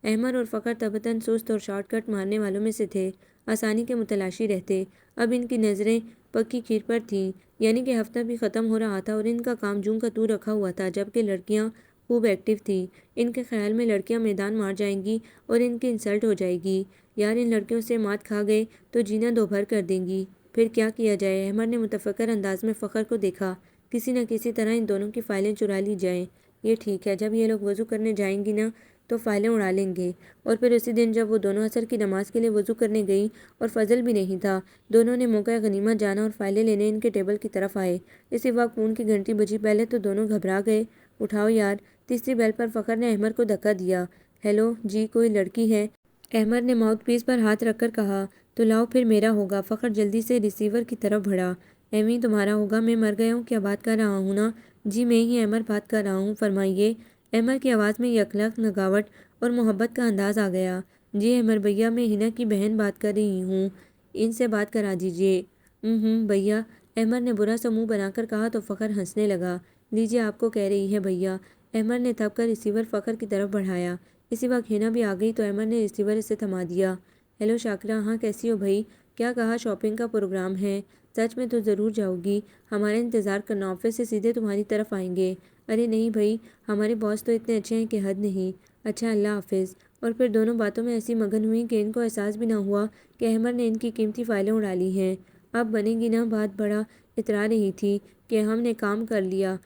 احمد اور فخر طبعاً سست اور شارٹ کٹ مارنے والوں میں سے تھے، آسانی کے متلاشی رہتے۔ اب ان کی نظریں پکی کھیر پر تھیں، یعنی کہ ہفتہ بھی ختم ہو رہا تھا اور ان کا کام جوں کا توں رکھا ہوا تھا، جبکہ لڑکیاں خوب ایکٹیو تھیں۔ ان کے خیال میں لڑکیاں میدان مار جائیں گی اور ان کی انسلٹ ہو جائے گی۔ یار ان لڑکیوں سے مات کھا گئے تو جینا دوبھر کر دیں گی، پھر کیا کیا جائے؟ احمد نے متفکر انداز میں فخر کو دیکھا۔ کسی نہ کسی طرح ان دونوں کی فائلیں چرا لی جائیں۔ یہ ٹھیک ہے، جب یہ لوگ وضو کرنے جائیں گی نا تو فائلیں اڑا لیں گے، اور پھر اسی دن جب وہ دونوں عصر کی نماز کے لیے وضو کرنے گئیں اور فضل بھی نہیں تھا، دونوں نے موقع غنیمت جانا اور فائلیں لینے ان کے ٹیبل کی طرف آئے۔ اسی وقت فون کی گھنٹی بجی۔ پہلے تو دونوں گھبرا گئے اٹھاؤ یار۔ تیسری بیل پر فخر نے احمر کو دھکا دیا۔ ہیلو جی، کوئی لڑکی ہے؟ احمر نے ماؤتھ پیس پر ہاتھ رکھ کر کہا۔ تو لاؤ پھر میرا ہوگا۔ فخر جلدی سے ریسیور کی طرف بڑھا۔ ایویں تمہارا ہوگا؟ میں مر گیا ہوں کیا بات کر رہا ہوں نا؟ جی میں ہی احمر بات کر رہا ہوں، فرمائیے۔ احمر کی آواز میں یکلخت نگاوٹ اور محبت کا انداز آ گیا۔ جی احمر بھیا، میں ہنا کی بہن بات کر رہی ہوں، ان سے بات کرا دیجیے۔ بھیا، احمر نے برا سا منہ بنا کر کہا تو فخر ہنسنے لگا۔ لیجیے آپ کو کہہ رہی ہے بھیا۔ احمر نے تھپ کر ریسیور فخر کی طرف بڑھایا۔ اسی وقت ہنا بھی آ گئی تو احمر نے ریسیور اسے تھما دیا۔ ہیلو شاکرہ، ہاں کیسی ہو بھائی؟ کیا کہا شاپنگ کا پروگرام ہے؟ سچ میں تو ضرور جاؤ گی؟ ہمارا انتظار کرنا، آفس سے سیدھے تمہاری طرف آئیں گے۔ ارے نہیں بھائی، ہمارے باس تو اتنے اچھے ہیں کہ حد نہیں۔ اچھا اللہ حافظ۔ اور پھر دونوں باتوں میں ایسی مگن ہوئی کہ ان کو احساس بھی نہ ہوا کہ احمر نے ان کی قیمتی فائلیں اڑا لی ہیں۔ اب بنے گی نا بات؟ بڑا اترا رہی تھی کہ ہم نے کام کر لیا۔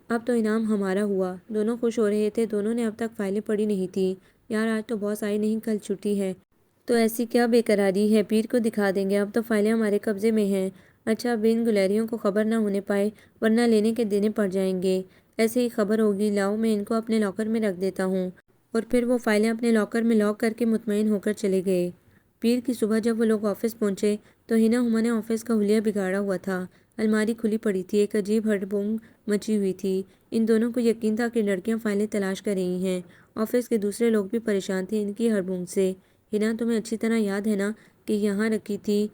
اب تو انعام ہمارا ہوا۔ دونوں خوش ہو رہے تھے، دونوں نے اب تک فائلیں پڑھی نہیں تھیں۔ یار آج تو باس آئی نہیں، کل چھٹی ہے تو ایسی کیا بے قراری ہے؟ پیر کو دکھا دیں گے، اب تو فائلیں ہمارے قبضے میں ہیں۔ اچھا، اب ان گلیریوں کو خبر نہ ہونے پائے ورنہ لینے کے دینے پڑ جائیں گے۔ ایسے ہی خبر ہوگی، لاؤ میں ان کو اپنے لاکر میں رکھ دیتا ہوں۔ اور پھر وہ فائلیں اپنے لاکر میں لاک کر کے مطمئن ہو کر چلے گئے۔ پیر کی صبح جب وہ لوگ آفس پہنچے تو ہنا ہما نے آفس کا حلیہ بگاڑا ہوا تھا۔ الماری کھلی پڑی تھی، ایک عجیب ہڑبڑ مچی ہوئی تھی۔ ان دونوں کو یقین تھا کہ لڑکیاں فائلیں تلاش کر رہی ہیں۔ آفس کے دوسرے لوگ بھی پریشان تھے ان کی ہڑبڑ سے۔ ہنا، تمہیں اچھی طرح یاد ہے نا کہ یہاں رکھی تھی؟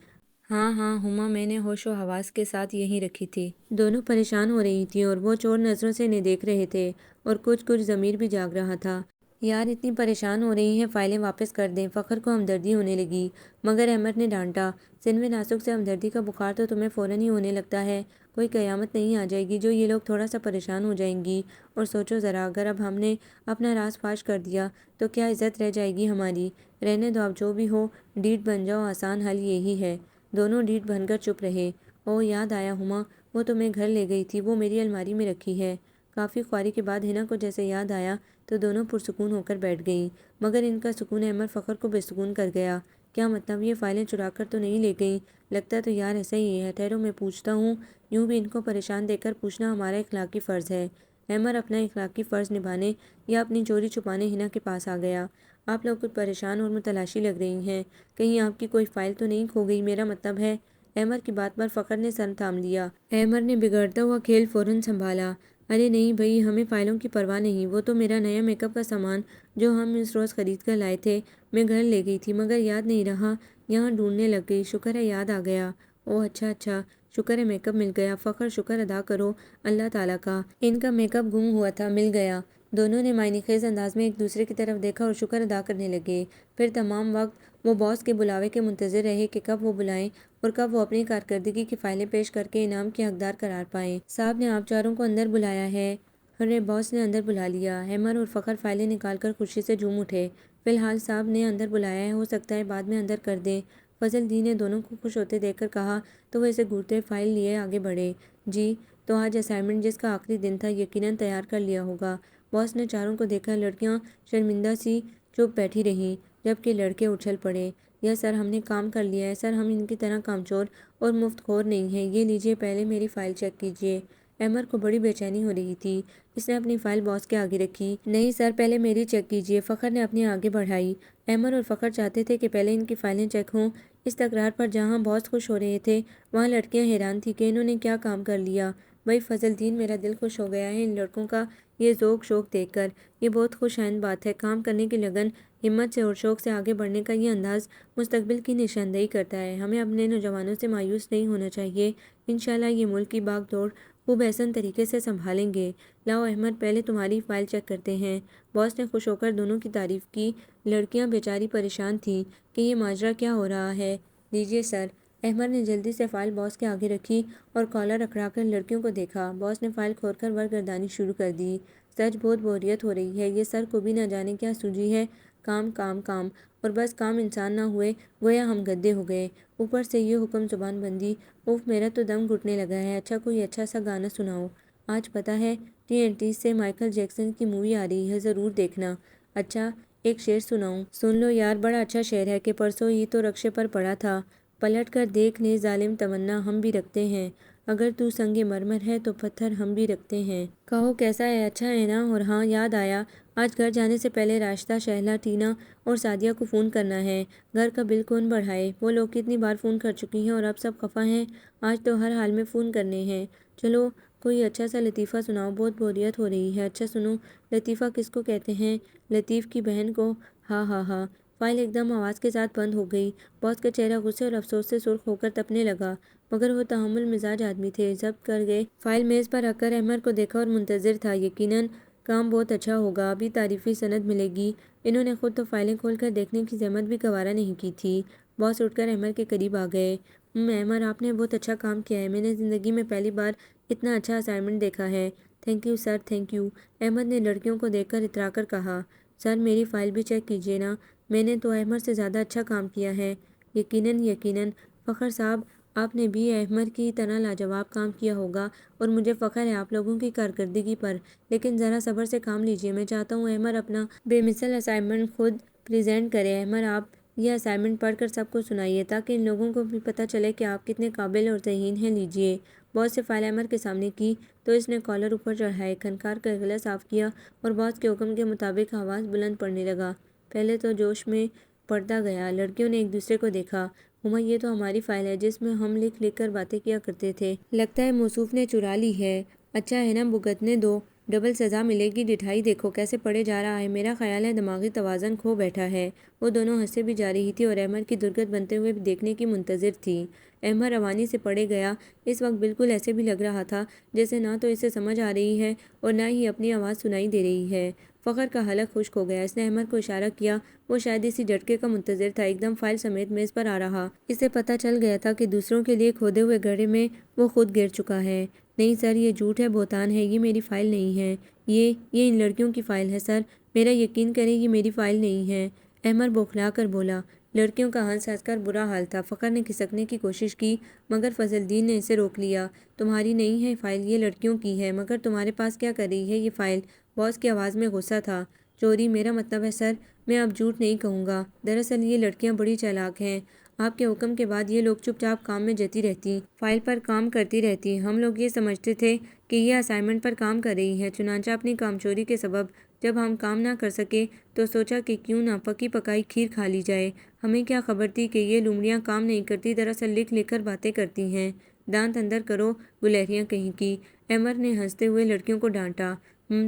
ہاں ہاں ہما، میں نے ہوش و حواس کے ساتھ یہیں رکھی تھی۔ دونوں پریشان ہو رہی تھیں اور وہ چور نظروں سے انہیں دیکھ رہے تھے اور کچھ ضمیر بھی جاگ رہا تھا۔ یار اتنی پریشان ہو رہی ہیں، فائلیں واپس کر دیں۔ فخر کو ہمدردی ہونے لگی مگر احمد نے ڈانٹا۔ سن میں ناسک سے ہمدردی کا بخار تو تمہیں فوراً ہی ہونے لگتا ہے، کوئی قیامت نہیں آ جائے گی جو یہ لوگ تھوڑا سا پریشان ہو جائیں گی۔ اور سوچو ذرا، اگر اب ہم نے اپنا راز فاش کر دیا تو کیا عزت رہ جائے گی ہماری؟ رہنے دو، اب جو بھی ہو ڈیٹ بن جاؤ، آسان حل یہی ہے۔ دونوں ڈیٹ بن کر چپ رہے۔ او یاد آیا ہما، وہ تو میں گھر لے گئی تھی، وہ میری الماری میں رکھی ہے۔ کافی خواری کے بعد ہنا کو جیسے یاد آیا تو دونوں پرسکون ہو کر بیٹھ گئیں، مگر ان کا سکون احمد فخر کو بے سکون کر گیا۔ کیا مطلب، یہ فائلیں چرا کر تو نہیں لے گئیں؟ لگتا تو یار ایسا ہی ہے، ٹھہرو میں پوچھتا ہوں۔ یوں بھی ان کو پریشان دیکھ کر پوچھنا ہمارا اخلاقی فرض ہے۔ احمد اپنا اخلاقی فرض نبھانے یا اپنی چوری چھپانے ہنا کے پاس آ گیا۔ آپ لوگ کچھ پریشان اور متلاشی لگ رہی ہیں، کہیں آپ کی کوئی فائل تو نہیں کھو گئی؟ میرا مطلب ہے۔ احمد کی بات پر فخر نے سر تھام لیا۔ احمد نے بگڑتا ہوا کھیل فوراً سنبھالا۔ ارے نہیں بھائی، ہمیں فائلوں کی پرواہ نہیں، وہ تو میرا نیا میک اپ کا سامان جو ہم اس روز خرید کر لائے تھے میں گھر لے گئی تھی، مگر یاد نہیں رہا، یہاں ڈھونڈنے لگ گئی، شکر ہے یاد آ گیا۔ اوہ اچھا، شکر ہے میک اپ مل گیا۔ فخر، شکر ادا کرو اللہ تعالیٰ کا، ان کا میک اپ گم ہوا تھا، مل گیا۔ دونوں نے معنی خیز انداز میں ایک دوسرے کی طرف دیکھا اور شکر ادا کرنے لگے۔ پھر تمام وقت وہ باس کے بلاوے کے منتظر رہے کہ کب وہ بلائیں اور کب وہ اپنی کارکردگی کی فائلیں پیش کر کے انعام کے حقدار قرار پائیں۔ صاحب نے آپ چاروں کو اندر بلایا ہے۔ ارے باس نے اندر بلا لیا۔ احمد اور فخر فائلیں نکال کر خوشی سے جھوم اٹھے۔ فی الحال صاحب نے اندر بلایا ہے، ہو سکتا ہے بعد میں اندر کر دیں۔ فضل دی نے دونوں کو خوش ہوتے دیکھ کر کہا تو وہ اسے گھورتے فائل لیے آگے بڑھے۔ جی، تو آج اسائنمنٹ جس کا آخری دن تھا یقیناً تیار کر لیا ہوگا۔ باس نے چاروں کو دیکھا۔ لڑکیاں شرمندہ سی چپ بیٹھی رہیں جبکہ لڑکے اچھل پڑے۔ یس سر، ہم نے کام کر لیا ہے سر، ہم ان کی طرح کامچور اور مفت خور نہیں ہیں۔ یہ لیجیے پہلے میری فائل چیک کیجیے۔ احمد کو بڑی بے چینی ہو رہی تھی، اس نے اپنی فائل باس کے آگے رکھی۔ نہیں سر، پہلے میری چیک کیجیے۔ فخر نے اپنی آگے بڑھائی۔ احمد اور فخر چاہتے تھے کہ پہلے ان کی فائلیں چیک ہوں۔ اس تکرار پر جہاں باس خوش ہو رہے تھے وہاں لڑکیاں حیران تھیں کہ انہوں نے کیا کام کر لیا۔ بھائی فضل دین، میرا دل خوش ہو گیا ہے ان لڑکوں کا یہ ذوق شوق دیکھ کر، یہ بہت خوش آئند بات ہے۔ کام کرنے کی لگن، ہمت سے اور شوق سے آگے بڑھنے کا یہ انداز مستقبل کی نشاندہی کرتا ہے۔ ہمیں اپنے نوجوانوں سے مایوس نہیں ہونا چاہیے، انشاءاللہ یہ ملک کی باغ دوڑ خوب احسن طریقے سے سنبھالیں گے۔ لاؤ احمد، پہلے تمہاری فائل چیک کرتے ہیں۔ باس نے خوش ہو کر دونوں کی تعریف کی۔ لڑکیاں بیچاری پریشان تھیں کہ یہ ماجرا کیا ہو رہا ہے۔ لیجیے سر۔ احمد نے جلدی سے فائل باس کے آگے رکھی اور کالر اکھڑا کر لڑکیوں کو دیکھا۔ باس نے فائل کھول کر ورگردانی شروع کر دی۔ سچ بہت بوریت ہو رہی ہے، یہ سر کو بھی نہ جانے کیا سوجی ہے، کام کام کام اور بس کام انسان نہ ہوئے گویا ہم گدھے ہو گئے، اوپر سے یہ حکم زبان بندی، اوف میرا تو دم گھٹنے لگا ہے۔ اچھا کوئی اچھا سا گانا سناؤ، آج پتہ ہے TNT سے مائیکل جیکسن کی مووی آ رہی ہے، ضرور دیکھنا۔ اچھا ایک شعر سناؤں؟ سن لو یار، بڑا اچھا شعر ہے کہ پرسوں ہی تو رکشے پر پڑا تھا، پلٹ کر دیکھ لے ظالم تمنا ہم بھی رکھتے ہیں، اگر تو سنگ مرمر ہے تو پتھر ہم بھی رکھتے ہیں۔ کہو کیسا ہے، اچھا ہے نا؟ اور ہاں، یاد آیا، آج گھر جانے سے پہلے راشدہ، شہلا، ٹینا اور سعدیہ کو فون کرنا ہے۔ گھر کا بل کون بڑھائے؟ وہ لوگ کتنی بار فون کر چکی ہیں اور اب سب خفا ہیں۔ آج تو ہر حال میں فون کرنے ہیں۔ چلو کوئی اچھا سا لطیفہ سناؤ، بہت بوریت ہو رہی ہے۔ اچھا سنو، لطیفہ کس کو کہتے ہیں؟ لطیف کی بہن کو۔ ہاں ہاں ہاں۔ فائل ایک دم آواز کے ساتھ بند ہو گئی۔ باس کا چہرہ غصے اور افسوس سے سرخ ہو کر تپنے لگا، مگر وہ تحمل مزاج آدمی تھے۔ ضبط کر گئے فائل میز پر رکھ کر احمد کو دیکھا اور منتظر تھا۔ یقیناً کام بہت اچھا ہوگا، ابھی تعریفی سند ملے گی۔ انہوں نے خود تو فائلیں کھول کر دیکھنے کی زحمت بھی گوارا نہیں کی تھی۔ باس اٹھ کر احمد کے قریب آ گئے۔ احمد، آپ نے بہت اچھا کام کیا ہے۔ میں نے زندگی میں پہلی بار اتنا اچھا اسائنمنٹ دیکھا ہے۔ Thank you sir, thank you, Ahmed نے لڑکیوں کو دیکھ کر اترا کر کہا۔ سر میری فائل بھی چیک کیجیے نا، میں نے تو احمد سے زیادہ اچھا کام کیا ہے۔ یقیناً یقیناً فخر صاحب، آپ نے بھی احمد کی طرح لاجواب کام کیا ہوگا اور مجھے فخر ہے آپ لوگوں کی کارکردگی پر، لیکن ذرا صبر سے کام لیجیے۔ میں چاہتا ہوں احمد اپنا بے مثل اسائنمنٹ خود پریزنٹ کرے۔ احمد، آپ یہ اسائنمنٹ پڑھ کر سب کو سنائیے تاکہ ان لوگوں کو بھی پتہ چلے کہ آپ کتنے قابل اور ذہین ہیں۔ لیجیے۔ باس سے فائل احمد کے سامنے کی تو اس نے کالر اوپر چڑھائے، کھنکار کر گلا صاف کیا اور باس کے حکم کے مطابق آواز بلند پڑھنے لگا۔ پہلے تو جوش میں پڑھتا گیا۔ لڑکیوں نے ایک دوسرے کو دیکھا۔ ہما، یہ تو ہماری فائل ہے جس میں ہم لکھ لکھ کر باتیں کیا کرتے تھے۔ لگتا ہے موصوف نے چرا لی ہے۔ اچھا ہے نا، بھگتنے دو، ڈبل سزا ملے گی۔ ڈٹھائی دیکھو کیسے پڑھے جا رہا ہے۔ میرا خیال ہے دماغی توازن کھو بیٹھا ہے۔ وہ دونوں ہنسے بھی جا رہی تھی اور احمد کی درگت بنتے ہوئے بھی دیکھنے کی منتظر تھی۔ احمد روانی سے پڑھے گیا۔ اس وقت بالکل ایسے بھی لگ رہا تھا جیسے نہ تو اسے سمجھ آ رہی ہے اور نہ ہی اپنی آواز سنائی دے رہی ہے۔ فخر کا حلق خشک ہو گیا۔ اس نے احمد کو اشارہ کیا۔ وہ شاید اسی جھٹکے کا منتظر تھا۔ ایک دم فائل سمیت میز پر آ رہا۔ اسے پتہ چل گیا تھا کہ دوسروں کے لیے کھودے ہوئے گڑھے میں وہ خود گر چکا ہے۔ نہیں سر، یہ جھوٹ ہے، بہتان ہے، یہ میری فائل نہیں ہے۔ یہ ان لڑکیوں کی فائل ہے سر، میرا یقین کریں، یہ میری فائل نہیں ہے۔ احمد بوکھلا کر بولا۔ لڑکیوں کا ہنس ہنس کر برا حال تھا۔ فخر نے کھسکنے کی کوشش کی مگر فضل الدین نے اسے روک لیا۔ تمہاری نہیں ہے فائل، یہ لڑکیوں کی ہے، مگر تمہارے پاس کیا کر رہی ہے یہ فائل؟ باس کی آواز میں غصہ تھا۔ چوری، میرا مطلب ہے سر، میں اب جھوٹ نہیں کہوں گا۔ دراصل یہ لڑکیاں بڑی چالاک ہیں۔ آپ کے حکم کے بعد یہ لوگ چپ چاپ کام میں جتی رہتی، فائل پر کام کرتی رہتی۔ ہم لوگ یہ سمجھتے تھے کہ یہ اسائنمنٹ پر کام کر رہی ہے، چنانچہ اپنی کام چوری کے سبب جب ہم کام نہ کر سکے تو سوچا کہ کیوں نہ پکی پکائی کھیر کھا لی جائے۔ ہمیں کیا خبر تھی کہ یہ لومڑیاں کام نہیں کرتی، دراصل لکھ لکھ کر باتیں کرتی ہیں۔ دانت اندر کرو، گلہریاں کہیں کی، احمد نے ہنستے ہوئے لڑکیوں کو ڈانٹا۔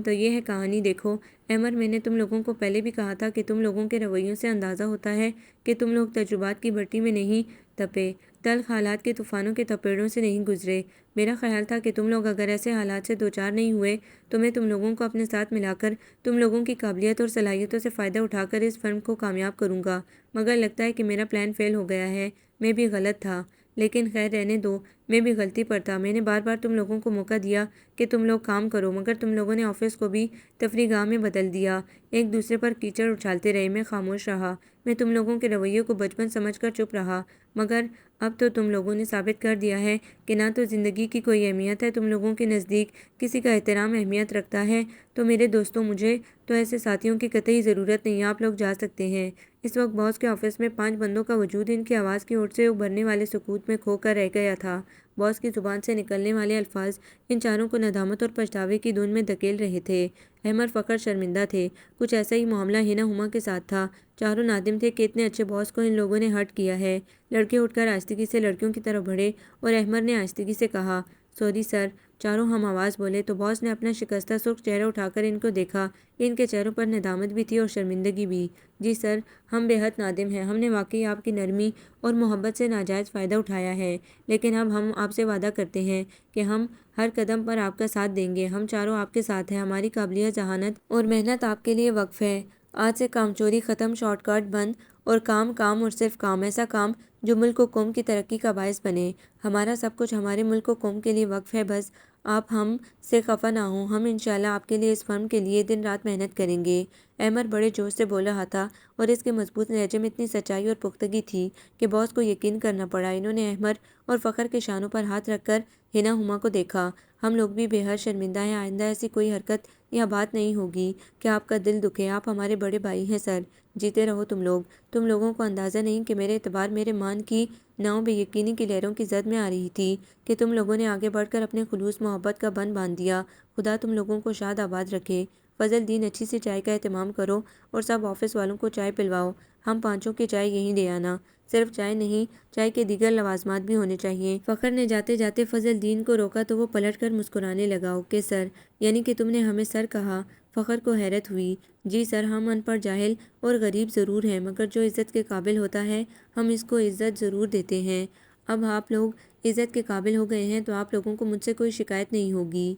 تو یہ ہے کہانی۔ دیکھو احمد، میں نے تم لوگوں کو پہلے بھی کہا تھا کہ تم لوگوں کے رویوں سے اندازہ ہوتا ہے کہ تم لوگ تجربات کی بھٹی میں نہیں تپے، تلخ حالات کے طوفانوں کے تپیڑوں سے نہیں گزرے۔ میرا خیال تھا کہ تم لوگ اگر ایسے حالات سے دوچار نہیں ہوئے تو میں تم لوگوں کو اپنے ساتھ ملا کر تم لوگوں کی قابلیت اور صلاحیتوں سے فائدہ اٹھا کر اس فرم کو کامیاب کروں گا، مگر لگتا ہے کہ میرا پلان فیل ہو گیا ہے۔ میں بھی غلط تھا، لیکن خیر رہنے دو، میں بھی غلطی پر تھا۔ میں نے بار بار تم لوگوں کو موقع دیا کہ تم لوگ کام کرو، مگر تم لوگوں نے آفس کو بھی تفریح گاہ میں بدل دیا، ایک دوسرے پر کیچڑ اچھالتے رہے۔ میں خاموش رہا، میں تم لوگوں کے رویے کو بچپن سمجھ کر چپ رہا، مگر اب تو تم لوگوں نے ثابت کر دیا ہے کہ نہ تو زندگی کی کوئی اہمیت ہے تم لوگوں کے نزدیک کسی کا احترام اہمیت رکھتا ہے۔ تو میرے دوستوں، مجھے تو ایسے ساتھیوں کی قطعی ضرورت نہیں، آپ لوگ جا سکتے ہیں۔ اس وقت باس کے آفس میں 5 بندوں کا وجود ان کی آواز کی اوٹ سے ابھرنے والے سکوت میں کھو کر رہ گیا تھا۔ باس کی زبان سے نکلنے والے الفاظ ان چاروں کو ندامت اور پچھتاوے کی دھن میں دھکیل رہے تھے۔ احمد، فخر شرمندہ تھے۔ کچھ ایسا ہی معاملہ ہنا ہما کے ساتھ تھا۔ چاروں نادم تھے کہ اتنے اچھے باس کو ان لوگوں نے ہرٹ کیا ہے۔ لڑکے اٹھ کر آہستگی سے لڑکیوں کی طرف بڑھے اور احمد نے آہستگی سے کہا، سوری سر۔ چاروں ہم آواز بولے تو باس نے اپنا شکستہ سرخ چہرہ اٹھا کر ان کو دیکھا۔ ان کے چہروں پر ندامت بھی تھی اور شرمندگی بھی۔ جی سر، ہم بے حد نادم ہیں، ہم نے واقعی آپ کی نرمی اور محبت سے ناجائز فائدہ اٹھایا ہے، لیکن اب ہم آپ سے وعدہ کرتے ہیں کہ ہم ہر قدم پر آپ کا ساتھ دیں گے۔ ہم چاروں آپ کے ساتھ ہیں، ہماری قابلیت، ذہانت اور محنت آپ کے لیے وقف ہے۔ آج سے کام چوری ختم، شارٹ کٹ بند، اور کام کام اور صرف کام، ایسا کام جو ملک و قوم کی ترقی کا باعث بنے۔ ہمارا سب کچھ ہمارے ملک و قوم کے لیے وقف ہے، بس آپ ہم سے خفا نہ ہوں۔ ہم انشاءاللہ آپ کے لیے، اس فرم کے لیے دن رات محنت کریں گے۔ احمد بڑے جوش سے بول رہا تھا اور اس کے مضبوط لہجے میں اتنی سچائی اور پختگی تھی کہ باس کو یقین کرنا پڑا۔ انہوں نے احمد اور فخر کے شانوں پر ہاتھ رکھ کر ہنا ہما کو دیکھا۔ ہم لوگ بھی بے حد شرمندہ ہیں، آئندہ ایسی کوئی حرکت یا بات نہیں ہوگی کہ آپ کا دل دکھے۔ آپ ہمارے بڑے بھائی ہیں سر، جیتے رہو تم لوگوں کو اندازہ نہیں کہ میرے اعتبار میرے مان کی ناؤ بے یقینی کی لہروں کی زد میں آ رہی تھی کہ تم لوگوں نے آگے بڑھ کر اپنے خلوص محبت کا بند باندھ دیا۔ خدا تم لوگوں کو شاد آباد رکھے۔ فضل دین، اچھی سی چائے کا اہتمام کرو اور سب آفس والوں کو چائے پلواؤ۔ ہم پانچوں کی چائے یہیں دے آنا۔ صرف چائے نہیں، چائے کے دیگر لوازمات بھی ہونے چاہیے۔ فخر نے جاتے جاتے فضل دین کو روکا تو وہ پلٹ کر مسکرانے لگا۔ اوکے سر، یعنی کہ تم نے ہمیں سر کہا؟ فخر کو حیرت ہوئی۔ جی سر، ہم ان پڑھ، جاہل اور غریب ضرور ہیں، مگر جو عزت کے قابل ہوتا ہے ہم اس کو عزت ضرور دیتے ہیں۔ اب آپ لوگ عزت کے قابل ہو گئے ہیں تو آپ لوگوں کو مجھ سے کوئی شکایت نہیں ہوگی۔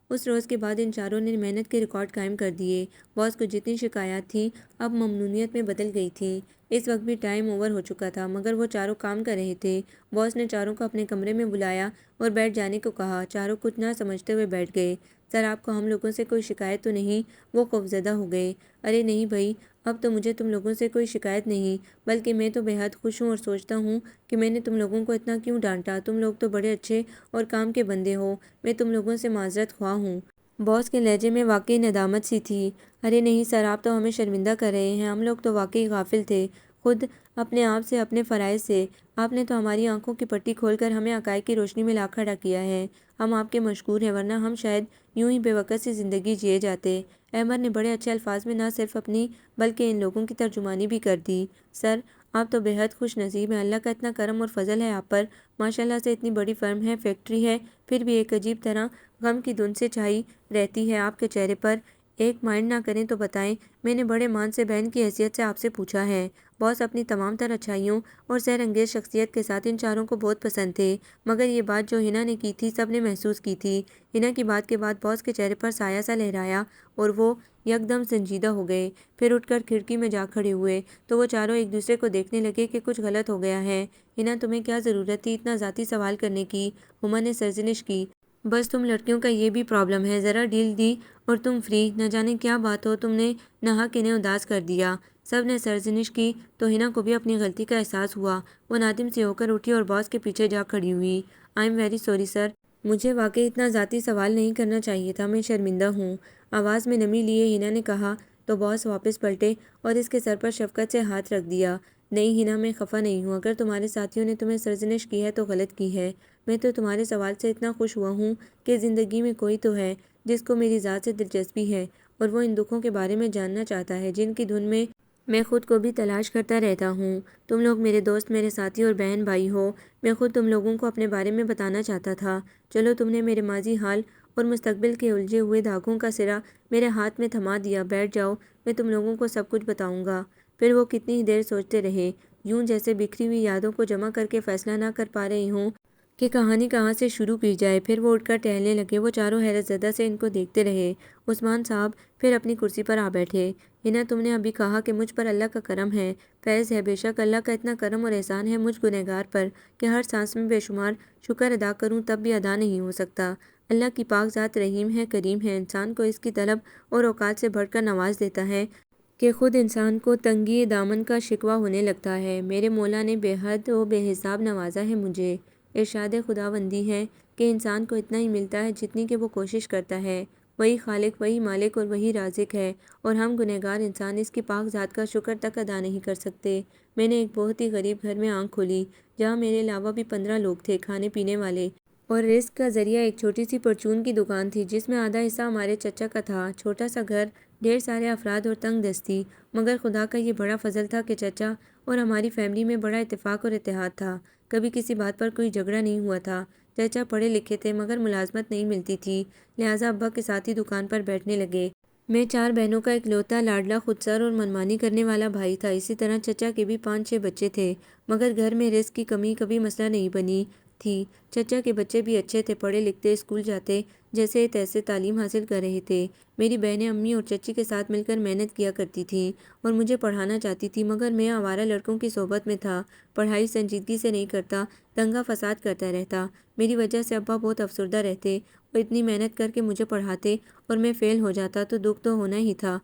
اس روز کے بعد ان چاروں نے محنت کے ریکارڈ قائم کر دیے۔ باس کو جتنی شکایات تھیں اب ممنونیت میں بدل گئی تھیں۔ اس وقت بھی ٹائم اوور ہو چکا تھا، مگر وہ چاروں کام کر رہے تھے۔ باس نے چاروں کو اپنے کمرے میں بلایا اور بیٹھ جانے کو کہا۔ چاروں کچھ نہ سمجھتے ہوئے بیٹھ گئے۔ سر، آپ کو ہم لوگوں سے کوئی شکایت تو نہیں؟ وہ خوفزدہ ہو گئے۔ ارے نہیں بھائی، اب تو مجھے تم لوگوں سے کوئی شکایت نہیں، بلکہ میں تو بے حد خوش ہوں اور سوچتا ہوں کہ میں نے تم لوگوں کو اتنا کیوں ڈانٹا۔ تم لوگ تو بڑے اچھے اور کام کے بندے ہو، میں تم لوگوں سے معذرت خواہ ہوں۔ باس کے لہجے میں واقعی ندامت سی تھی۔ ارے نہیں سر، آپ تو ہمیں شرمندہ کر رہے ہیں، ہم لوگ تو واقعی غافل تھے، خود اپنے آپ سے، اپنے فرائض سے۔ آپ نے تو ہماری آنکھوں کی پٹی کھول کر ہمیں حقائق کی روشنی میں لا کھڑا کیا ہے۔ ہم آپ کے مشکور ہیں، ورنہ ہم شاید یوں ہی بے وقت سی زندگی جیے جاتے۔ احمد نے بڑے اچھے الفاظ میں نہ صرف اپنی بلکہ ان لوگوں کی ترجمانی بھی کر دی۔ سر، آپ تو بے حد خوش نصیب ہیں، اللہ کا اتنا کرم اور فضل ہے آپ پر۔ ماشاءاللہ سے اتنی بڑی فرم ہے، فیکٹری ہے، پھر بھی ایک عجیب طرح غم کی دھند سے چھائی رہتی ہے آپ کے چہرے پر۔ ایک مائنڈ نہ کریں تو بتائیں، میں نے بڑے مان سے بہن کی حیثیت سے آپ سے پوچھا ہے۔ باس اپنی تمام تر اچھائیوں اور سحر انگیز شخصیت کے ساتھ ان چاروں کو بہت پسند تھے، مگر یہ بات جو ہنا نے کی تھی سب نے محسوس کی تھی۔ ہنا کی بات کے بعد باس کے چہرے پر سایہ سا لہرایا اور وہ یکدم سنجیدہ ہو گئے۔ پھر اٹھ کر کھڑکی میں جا کھڑے ہوئے تو وہ چاروں ایک دوسرے کو دیکھنے لگے کہ کچھ غلط ہو گیا ہے۔ ہنا، تمہیں کیا ضرورت تھی اتنا ذاتی سوال کرنے کی؟ ہما نے سرزنش کی۔ بس تم لڑکیوں کا یہ بھی پرابلم ہے، ذرا ڈیل دی اور تم فری، نہ جانے کیا بات ہو، تم نے نہا انہیں اداس کر دیا۔ سب نے سرزنش کی تو ہنا کو بھی اپنی غلطی کا احساس ہوا۔ وہ نادم سی ہو کر اٹھی اور باس کے پیچھے جا کھڑی ہوئی۔ I am very sorry sir, مجھے واقعی اتنا ذاتی سوال نہیں کرنا چاہیے تھا، میں شرمندہ ہوں۔ آواز میں نمی لیے ہنا نے کہا تو باس واپس پلٹے اور اس کے سر پر شفقت سے ہاتھ رکھ دیا۔ نہیں ہنا، میں خفا نہیں ہوں، اگر تمہارے ساتھیوں نے تمہیں سرزنش کی ہے تو غلط کی ہے۔ میں تو تمہارے سوال سے اتنا خوش ہوا ہوں کہ زندگی میں کوئی تو ہے جس کو میری ذات سے دلچسپی ہے اور وہ ان دکھوں کے بارے میں جاننا چاہتا ہے جن کی دھن میں خود کو بھی تلاش کرتا رہتا ہوں۔ تم لوگ میرے دوست، میرے ساتھی اور بہن بھائی ہو، میں خود تم لوگوں کو اپنے بارے میں بتانا چاہتا تھا۔ چلو، تم نے میرے ماضی، حال اور مستقبل کے الجھے ہوئے دھاگوں کا سرا میرے ہاتھ میں تھما دیا، بیٹھ جاؤ، میں تم لوگوں کو سب کچھ بتاؤں گا۔ پھر وہ کتنی ہی دیر سوچتے رہے، یوں جیسے بکھری ہوئی یادوں کو جمع کر کے فیصلہ نہ کر پا رہے ہوں کہ کہانی کہاں سے شروع کی جائے۔ پھر وہ اٹھ کر ٹہلنے لگے۔ وہ چاروں حیرت زدہ سے ان کو دیکھتے رہے۔ عثمان صاحب پھر اپنی کرسی پر آ بیٹھے۔ ہنا، تم نے ابھی کہا کہ مجھ پر اللہ کا کرم ہے، فیض ہے۔ بے شک اللہ کا اتنا کرم اور احسان ہے مجھ گنہگار پر کہ ہر سانس میں بے شمار شکر ادا کروں تب بھی ادا نہیں ہو سکتا۔ اللہ کی پاک ذات رحیم ہے، کریم ہے، انسان کو اس کی طلب اور اوقات سے بڑھ کر نواز دیتا ہے کہ خود انسان کو تنگی دامن کا شکوہ ہونے لگتا ہے۔ میرے مولا نے بے حد و بے حساب نوازا ہے مجھے۔ ارشاد خداوندی ہے کہ انسان کو اتنا ہی ملتا ہے جتنی کہ وہ کوشش کرتا ہے۔ وہی خالق، وہی مالک اور وہی رازق ہے، اور ہم گنہگار انسان اس کی پاک ذات کا شکر تک ادا نہیں کر سکتے۔ میں نے ایک بہت ہی غریب گھر میں آنکھ کھولی جہاں میرے علاوہ بھی 15 لوگ تھے، کھانے پینے والے، اور رزق کا ذریعہ ایک چھوٹی سی پرچون کی دکان تھی جس میں آدھا حصہ ہمارے چچا کا تھا۔ چھوٹا سا گھر، ڈھیر سارے افراد اور تنگ دستی، مگر خدا کا یہ بڑا فضل تھا کہ چچا اور ہماری فیملی میں بڑا اتفاق اور اتحاد تھا۔ کبھی کسی بات پر کوئی جھگڑا نہیں ہوا تھا۔ چچا پڑھے لکھے تھے مگر ملازمت نہیں ملتی تھی، لہٰذا ابا کے ساتھ ہی دکان پر بیٹھنے لگے۔ میں 4 بہنوں کا اکلوتا لاڈلا، خودسر اور منمانی کرنے والا بھائی تھا۔ اسی طرح چچا کے بھی 5-6 بچے تھے، مگر گھر میں رزق کی کمی کبھی مسئلہ نہیں بنی تھی۔ چچا کے بچے بھی اچھے تھے، پڑھے لکھتے، اسکول جاتے، جیسے تیسے تعلیم حاصل کر رہے تھے۔ میری بہنیں امی اور چچی کے ساتھ مل کر محنت کیا کرتی تھیں اور مجھے پڑھانا چاہتی تھی، مگر میں آوارہ لڑکوں کی صحبت میں تھا، پڑھائی سنجیدگی سے نہیں کرتا، دنگا فساد کرتا رہتا۔ میری وجہ سے ابا بہت افسردہ رہتے، وہ اتنی محنت کر کے مجھے پڑھاتے اور میں فیل ہو جاتا تو دکھ تو ہونا ہی تھا۔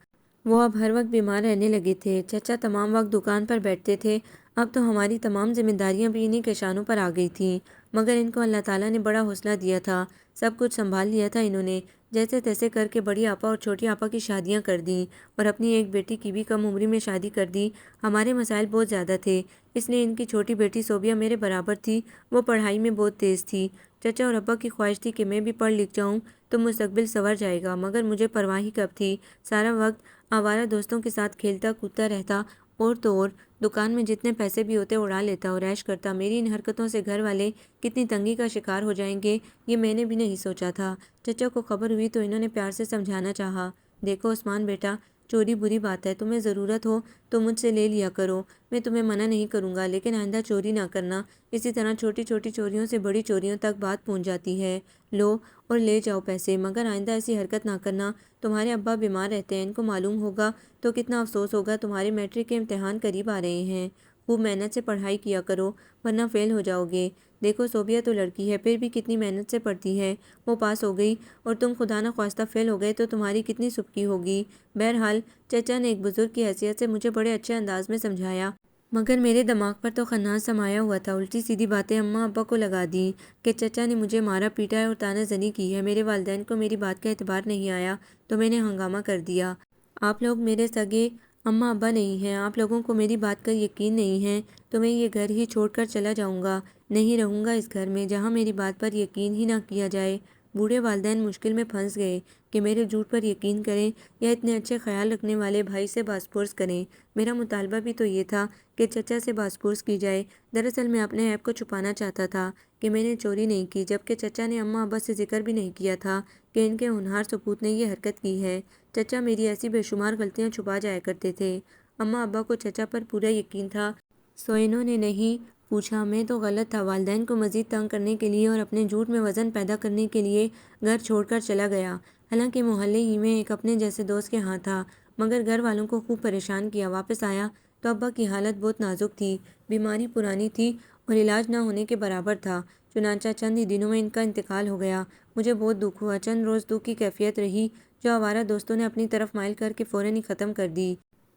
وہ اب ہر وقت بیمار رہنے لگے تھے۔ چچا تمام وقت دکان پر بیٹھتے تھے۔ اب تو ہماری تمام ذمہ داریاں بھی انہی کے شانوں پر آ گئی تھیں، مگر ان کو اللہ تعالیٰ نے بڑا حوصلہ دیا تھا۔ سب کچھ سنبھال لیا تھا انہوں نے، جیسے تیسے کر کے بڑی آپا اور چھوٹی آپا کی شادیاں کر دیں اور اپنی ایک بیٹی کی بھی کم عمری میں شادی کر دی۔ ہمارے مسائل بہت زیادہ تھے، اس لیے ان کی چھوٹی بیٹی صوبیہ میرے برابر تھی، وہ پڑھائی میں بہت تیز تھی۔ چچا اور ابا کی خواہش تھی کہ میں بھی پڑھ لکھ جاؤں تو مستقبل سنور جائے گا، مگر مجھے پرواہ ہی کب تھی، سارا وقت آوارہ دوستوں کے ساتھ کھیلتا کودتا رہتا، اور تو اور دکان میں جتنے پیسے بھی ہوتے اڑا لیتا اور عیش کرتا۔ میری ان حرکتوں سے گھر والے کتنی تنگی کا شکار ہو جائیں گے یہ میں نے بھی نہیں سوچا تھا۔ چچا کو خبر ہوئی تو انہوں نے پیار سے سمجھانا چاہا، دیکھو عثمان بیٹا، چوری بری بات ہے، تمہیں ضرورت ہو تو مجھ سے لے لیا کرو، میں تمہیں منع نہیں کروں گا، لیکن آئندہ چوری نہ کرنا۔ اسی طرح چھوٹی چھوٹی چوریوں سے بڑی چوریوں تک بات پہنچ جاتی ہے، لو اور لے جاؤ پیسے، مگر آئندہ ایسی حرکت نہ کرنا۔ تمہارے ابا بیمار رہتے ہیں، ان کو معلوم ہوگا تو کتنا افسوس ہوگا۔ تمہارے میٹرک کے امتحان قریب آ رہے ہیں، خوب محنت سے پڑھائی کیا کرو ورنہ فیل ہو جاؤ گے۔ دیکھو صوبیہ تو لڑکی ہے، پھر بھی کتنی محنت سے پڑھتی ہے، وہ پاس ہو گئی اور تم خدا نہ خواستہ فیل ہو گئے تو تمہاری کتنی سبکی ہوگی۔ بہرحال چچا نے ایک بزرگ کی حیثیت سے مجھے بڑے اچھے انداز میں سمجھایا، مگر میرے دماغ پر تو خناس سمایا ہوا تھا۔ الٹی سیدھی باتیں اماں ابا کو لگا دی کہ چچا نے مجھے مارا پیٹا ہے اور طعنہ زنی کی ہے۔ میرے والدین کو میری بات کا اعتبار نہیں آیا تو میں نے ہنگامہ کر دیا، آپ لوگ میرے سگے اماں ابا نہیں ہیں، آپ لوگوں کو میری بات کا یقین نہیں ہے تو میں یہ گھر ہی چھوڑ کر چلا جاؤں گا، نہیں رہوں گا اس گھر میں جہاں میری بات پر یقین ہی نہ کیا جائے۔ بوڑھے والدین مشکل میں پھنس گئے کہ میرے جھوٹ پر یقین کریں یا اتنے اچھے خیال رکھنے والے بھائی سے باز پرس کریں۔ میرا مطالبہ بھی تو یہ تھا کہ چچا سے باز پرس کی جائے۔ دراصل میں اپنے عیب کو چھپانا چاہتا تھا کہ میں نے چوری نہیں کی، جبکہ چچا نے اماں ابا سے ذکر بھی نہیں کیا تھا کہ ان کے ہونہار سپوت نے یہ حرکت کی ہے۔ چچا میری ایسی بے شمار غلطیاں چھپا جایا کرتے تھے۔ اماں ابا کو چچا پر پورا یقین تھا، سو انہوں نے نہیں پوچھا۔ میں تو غلط تھا، والدین کو مزید تنگ کرنے کے لیے اور اپنے جھوٹ میں وزن پیدا کرنے کے لیے گھر چھوڑ کر چلا گیا، حالانکہ محلے ہی میں ایک اپنے جیسے دوست کے ہاں تھا، مگر گھر والوں کو خوب پریشان کیا۔ واپس آیا تو ابا کی حالت بہت نازک تھی، بیماری پرانی تھی اور علاج نہ ہونے کے برابر تھا، چنانچہ چند ہی دنوں میں ان کا انتقال ہو گیا۔ مجھے بہت دکھ ہوا، چند روز دکھ کی کیفیت رہی جو آوارہ دوستوں نے اپنی طرف مائل کر کے فوراً ہی ختم کر دی۔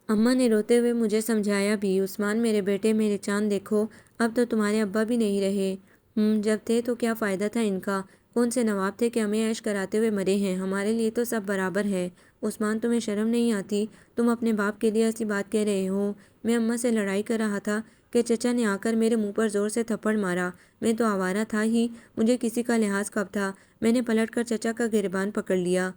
اماں نے روتے ہوئے مجھے سمجھایا بھی، عثمان میرے بیٹے، میرے چاند، دیکھو اب تو تمہارے ابا بھی نہیں رہے۔ جب تھے تو کیا فائدہ تھا ان کا، کون سے نواب تھے کہ ہمیں عیش کراتے ہوئے مرے ہیں، ہمارے لیے تو سب برابر ہے۔ عثمان تمہیں شرم نہیں آتی، تم اپنے باپ کے لیے ایسی بات کہہ رہے ہو۔ میں اماں سے لڑائی کر رہا تھا کہ چچا نے آ کر میرے منہ پر زور سے تھپڑ مارا، میں تو آوارہ تھا ہی، مجھے کسی کا لحاظ کب تھا، میں نے پلٹ کر چچا کا گریبان پکڑ لیا۔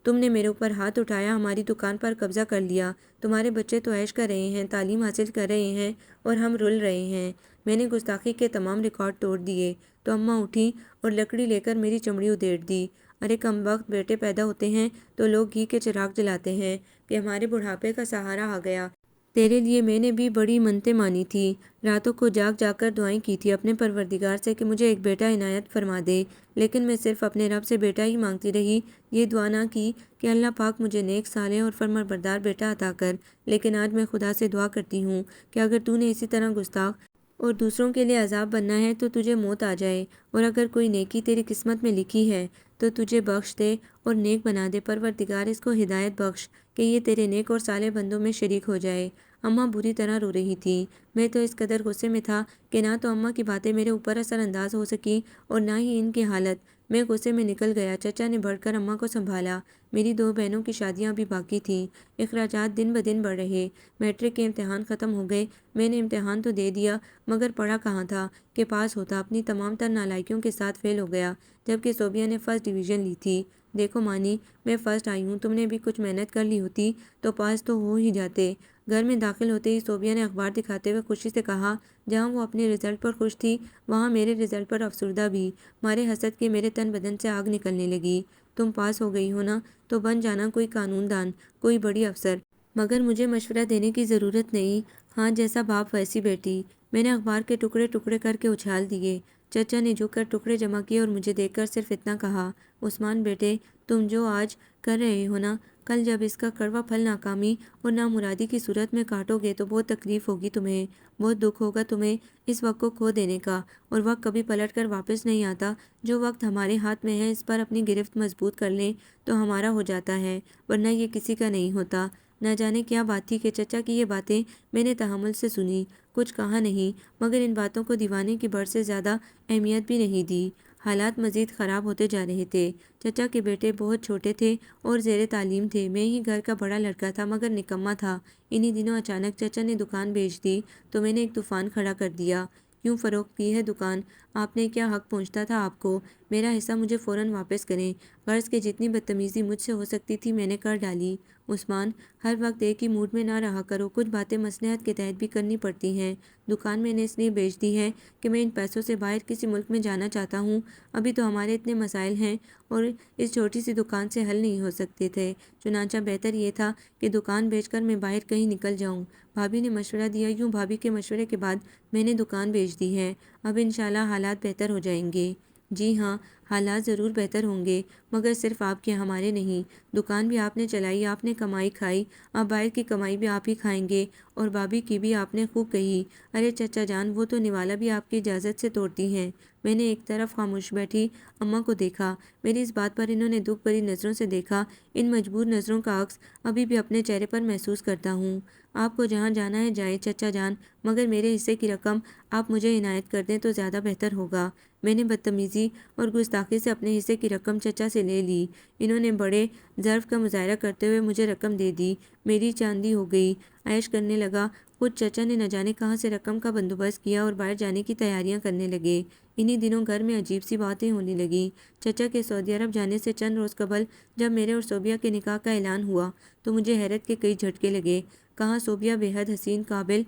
تم نے میرے اوپر ہاتھ اٹھایا، ہماری دکان پر قبضہ کر لیا، تمہارے بچے تو عیش کر رہے ہیں، تعلیم حاصل کر رہے ہیں اور ہم رل رہے ہیں۔ میں نے گستاخی کے تمام ریکارڈ توڑ دیے تو اماں اٹھیں اور لکڑی لے کر میری چمڑی ادھیڑ دی۔ ارے کم وقت بیٹے پیدا ہوتے ہیں تو لوگ گھی کے چراغ جلاتے ہیں کہ ہمارے بڑھاپے کا سہارا آ گیا۔ تیرے لیے میں نے بھی بڑی منتیں مانی تھی، راتوں کو جاگ جاگ کر دعائیں کی تھی اپنے پروردگار سے کہ مجھے ایک بیٹا عنایت فرما دے، لیکن میں صرف اپنے رب سے بیٹا ہی مانگتی رہی، یہ دعا نہ کی کہ اللہ پاک مجھے نیک صالح اور فرمانبردار بیٹا عطا کر۔ لیکن آج میں خدا سے دعا کرتی ہوں کہ اگر تو نے اسی طرح گستاخ اور دوسروں کے لیے عذاب بننا ہے تو تجھے موت آ جائے، اور اگر کوئی نیکی تیری قسمت میں لکھی ہے تو تجھے بخش دے اور نیک بنا دے۔ پروردگار اس کو ہدایت بخش کہ یہ تیرے نیک اور صالح بندوں میں شریک ہو جائے۔ اماں بری طرح رو رہی تھی، میں تو اس قدر غصے میں تھا کہ نہ تو اماں کی باتیں میرے اوپر اثر انداز ہو سکیں اور نہ ہی ان کی حالت، میں غصے میں نکل گیا۔ چچا نے بڑھ کر اماں کو سنبھالا، میری دو بہنوں کی شادیاں ابھی باقی تھیں، اخراجات دن بدن بڑھ رہے، میٹرک کے امتحان ختم ہو گئے، میں نے امتحان تو دے دیا مگر پڑھا کہاں تھا کہ پاس ہوتا، اپنی تمام تر نالائکیوں کے ساتھ فیل ہو گیا، جبکہ صوبیہ نے فرسٹ ڈویژن لی تھی۔ دیکھو مانی، میں فرسٹ آئی ہوں، تم نے بھی کچھ محنت کر لی ہوتی تو پاس تو ہو ہی جاتے۔ گھر میں داخل ہوتے ہی صوبیہ نے اخبار دکھاتے ہوئے خوشی سے کہا، جہاں وہ اپنے رزلٹ پر خوش تھی وہاں میرے رزلٹ پر افسردہ بھی، مارے حسد کے میرے تن بدن سے آگ نکلنے لگی۔ تم پاس ہو گئی ہو نا، تو بن جانا کوئی قانون دان، کوئی بڑی افسر، مگر مجھے مشورہ دینے کی ضرورت نہیں، ہاں جیسا باپ ویسی بیٹی۔ میں نے اخبار کے ٹکڑے ٹکڑے کر کے اچھال دیے۔ چچا نے جھک کر ٹکڑے جمع کیے اور مجھے دیکھ کر صرف اتنا کہا، عثمان بیٹے، تم جو آج کر رہے ہو نا، کل جب اس کا کڑوا پھل ناکامی اور نامرادی کی صورت میں کاٹو گے تو بہت تکلیف ہوگی تمہیں، بہت دکھ ہوگا تمہیں اس وقت کو کھو دینے کا، اور وقت کبھی پلٹ کر واپس نہیں آتا۔ جو وقت ہمارے ہاتھ میں ہے اس پر اپنی گرفت مضبوط کر لیں تو ہمارا ہو جاتا ہے، ورنہ یہ کسی کا نہیں ہوتا۔ نہ جانے کیا بات تھی کہ چچا کی یہ باتیں میں نے تحمل سے سنی، کچھ کہا نہیں، مگر ان باتوں کو دیوانے کی بڑھ سے زیادہ اہمیت بھی نہیں دی۔ حالات مزید خراب ہوتے جا رہے تھے۔ چچا کے بیٹے بہت چھوٹے تھے اور زیر تعلیم تھے۔ میں ہی گھر کا بڑا لڑکا تھا مگر نکما تھا۔ انہی دنوں اچانک چچا نے دکان بیچ دی تو میں نے ایک طوفان کھڑا کر دیا۔ کیوں فروخت کی ہے دکان؟ آپ نے کیا حق پہنچتا تھا آپ کو؟ میرا حصہ مجھے فوراً واپس کریں۔ غرض کہ جتنی بدتمیزی مجھ سے ہو سکتی تھی میں نے کر ڈالی۔ عثمان، ہر وقت ایک ہی موڈ میں نہ رہا کرو، کچھ باتیں مصلحت کے تحت بھی کرنی پڑتی ہیں۔ دکان میں نے اس لیے بیچ دی ہے کہ میں ان پیسوں سے باہر کسی ملک میں جانا چاہتا ہوں۔ ابھی تو ہمارے اتنے مسائل ہیں اور اس چھوٹی سی دکان سے حل نہیں ہو سکتے تھے، چنانچہ بہتر یہ تھا کہ دکان بیچ کر میں باہر کہیں نکل جاؤں۔ بھابی نے مشورہ دیا۔ یوں بھابی کے مشورے کے بعد میں نے دکان بیچ دی ہے۔ اب انشاءاللہ حالات بہتر ہو جائیں گے۔ جی ہاں، حالات ضرور بہتر ہوں گے، مگر صرف آپ کے، ہمارے نہیں۔ دکان بھی آپ نے چلائی، آپ نے کمائی کھائی، اب باہر کی کمائی بھی آپ ہی کھائیں گے۔ اور بھابی کی بھی آپ نے خوب کہی۔ ارے چچا جان، وہ تو نوالا بھی آپ کی اجازت سے توڑتی ہیں۔ میں نے ایک طرف خاموش بیٹھی اماں کو دیکھا۔ میری اس بات پر انہوں نے دکھ بھری نظروں سے دیکھا۔ ان مجبور نظروں کا عکس ابھی بھی اپنے چہرے پر محسوس کرتا ہوں۔ آپ کو جہاں جانا ہے جائیں چچا جان، مگر میرے حصے کی رقم آپ مجھے عنایت کر دیں تو زیادہ بہتر ہوگا۔ میں نے بدتمیزی اور گستاخی سے اپنے حصے کی رقم چچا سے لے لی۔ انہوں نے بڑے ظرف کا مظاہرہ کرتے ہوئے مجھے رقم دے دی۔ میری چاندی ہو گئی، عیش کرنے لگا۔ خود چچا نے نہ جانے کہاں سے رقم کا بندوبست کیا اور باہر جانے کی تیاریاں کرنے لگے۔ انہی دنوں گھر میں عجیب سی باتیں ہونے لگیں۔ چچا کے سعودی عرب جانے سے چند روز قبل جب میرے اور صوبیہ کے نکاح کا اعلان ہوا تو مجھے حیرت کے کئی جھٹکے لگے۔ کہاں صوبیہ بے حد حسین، قابل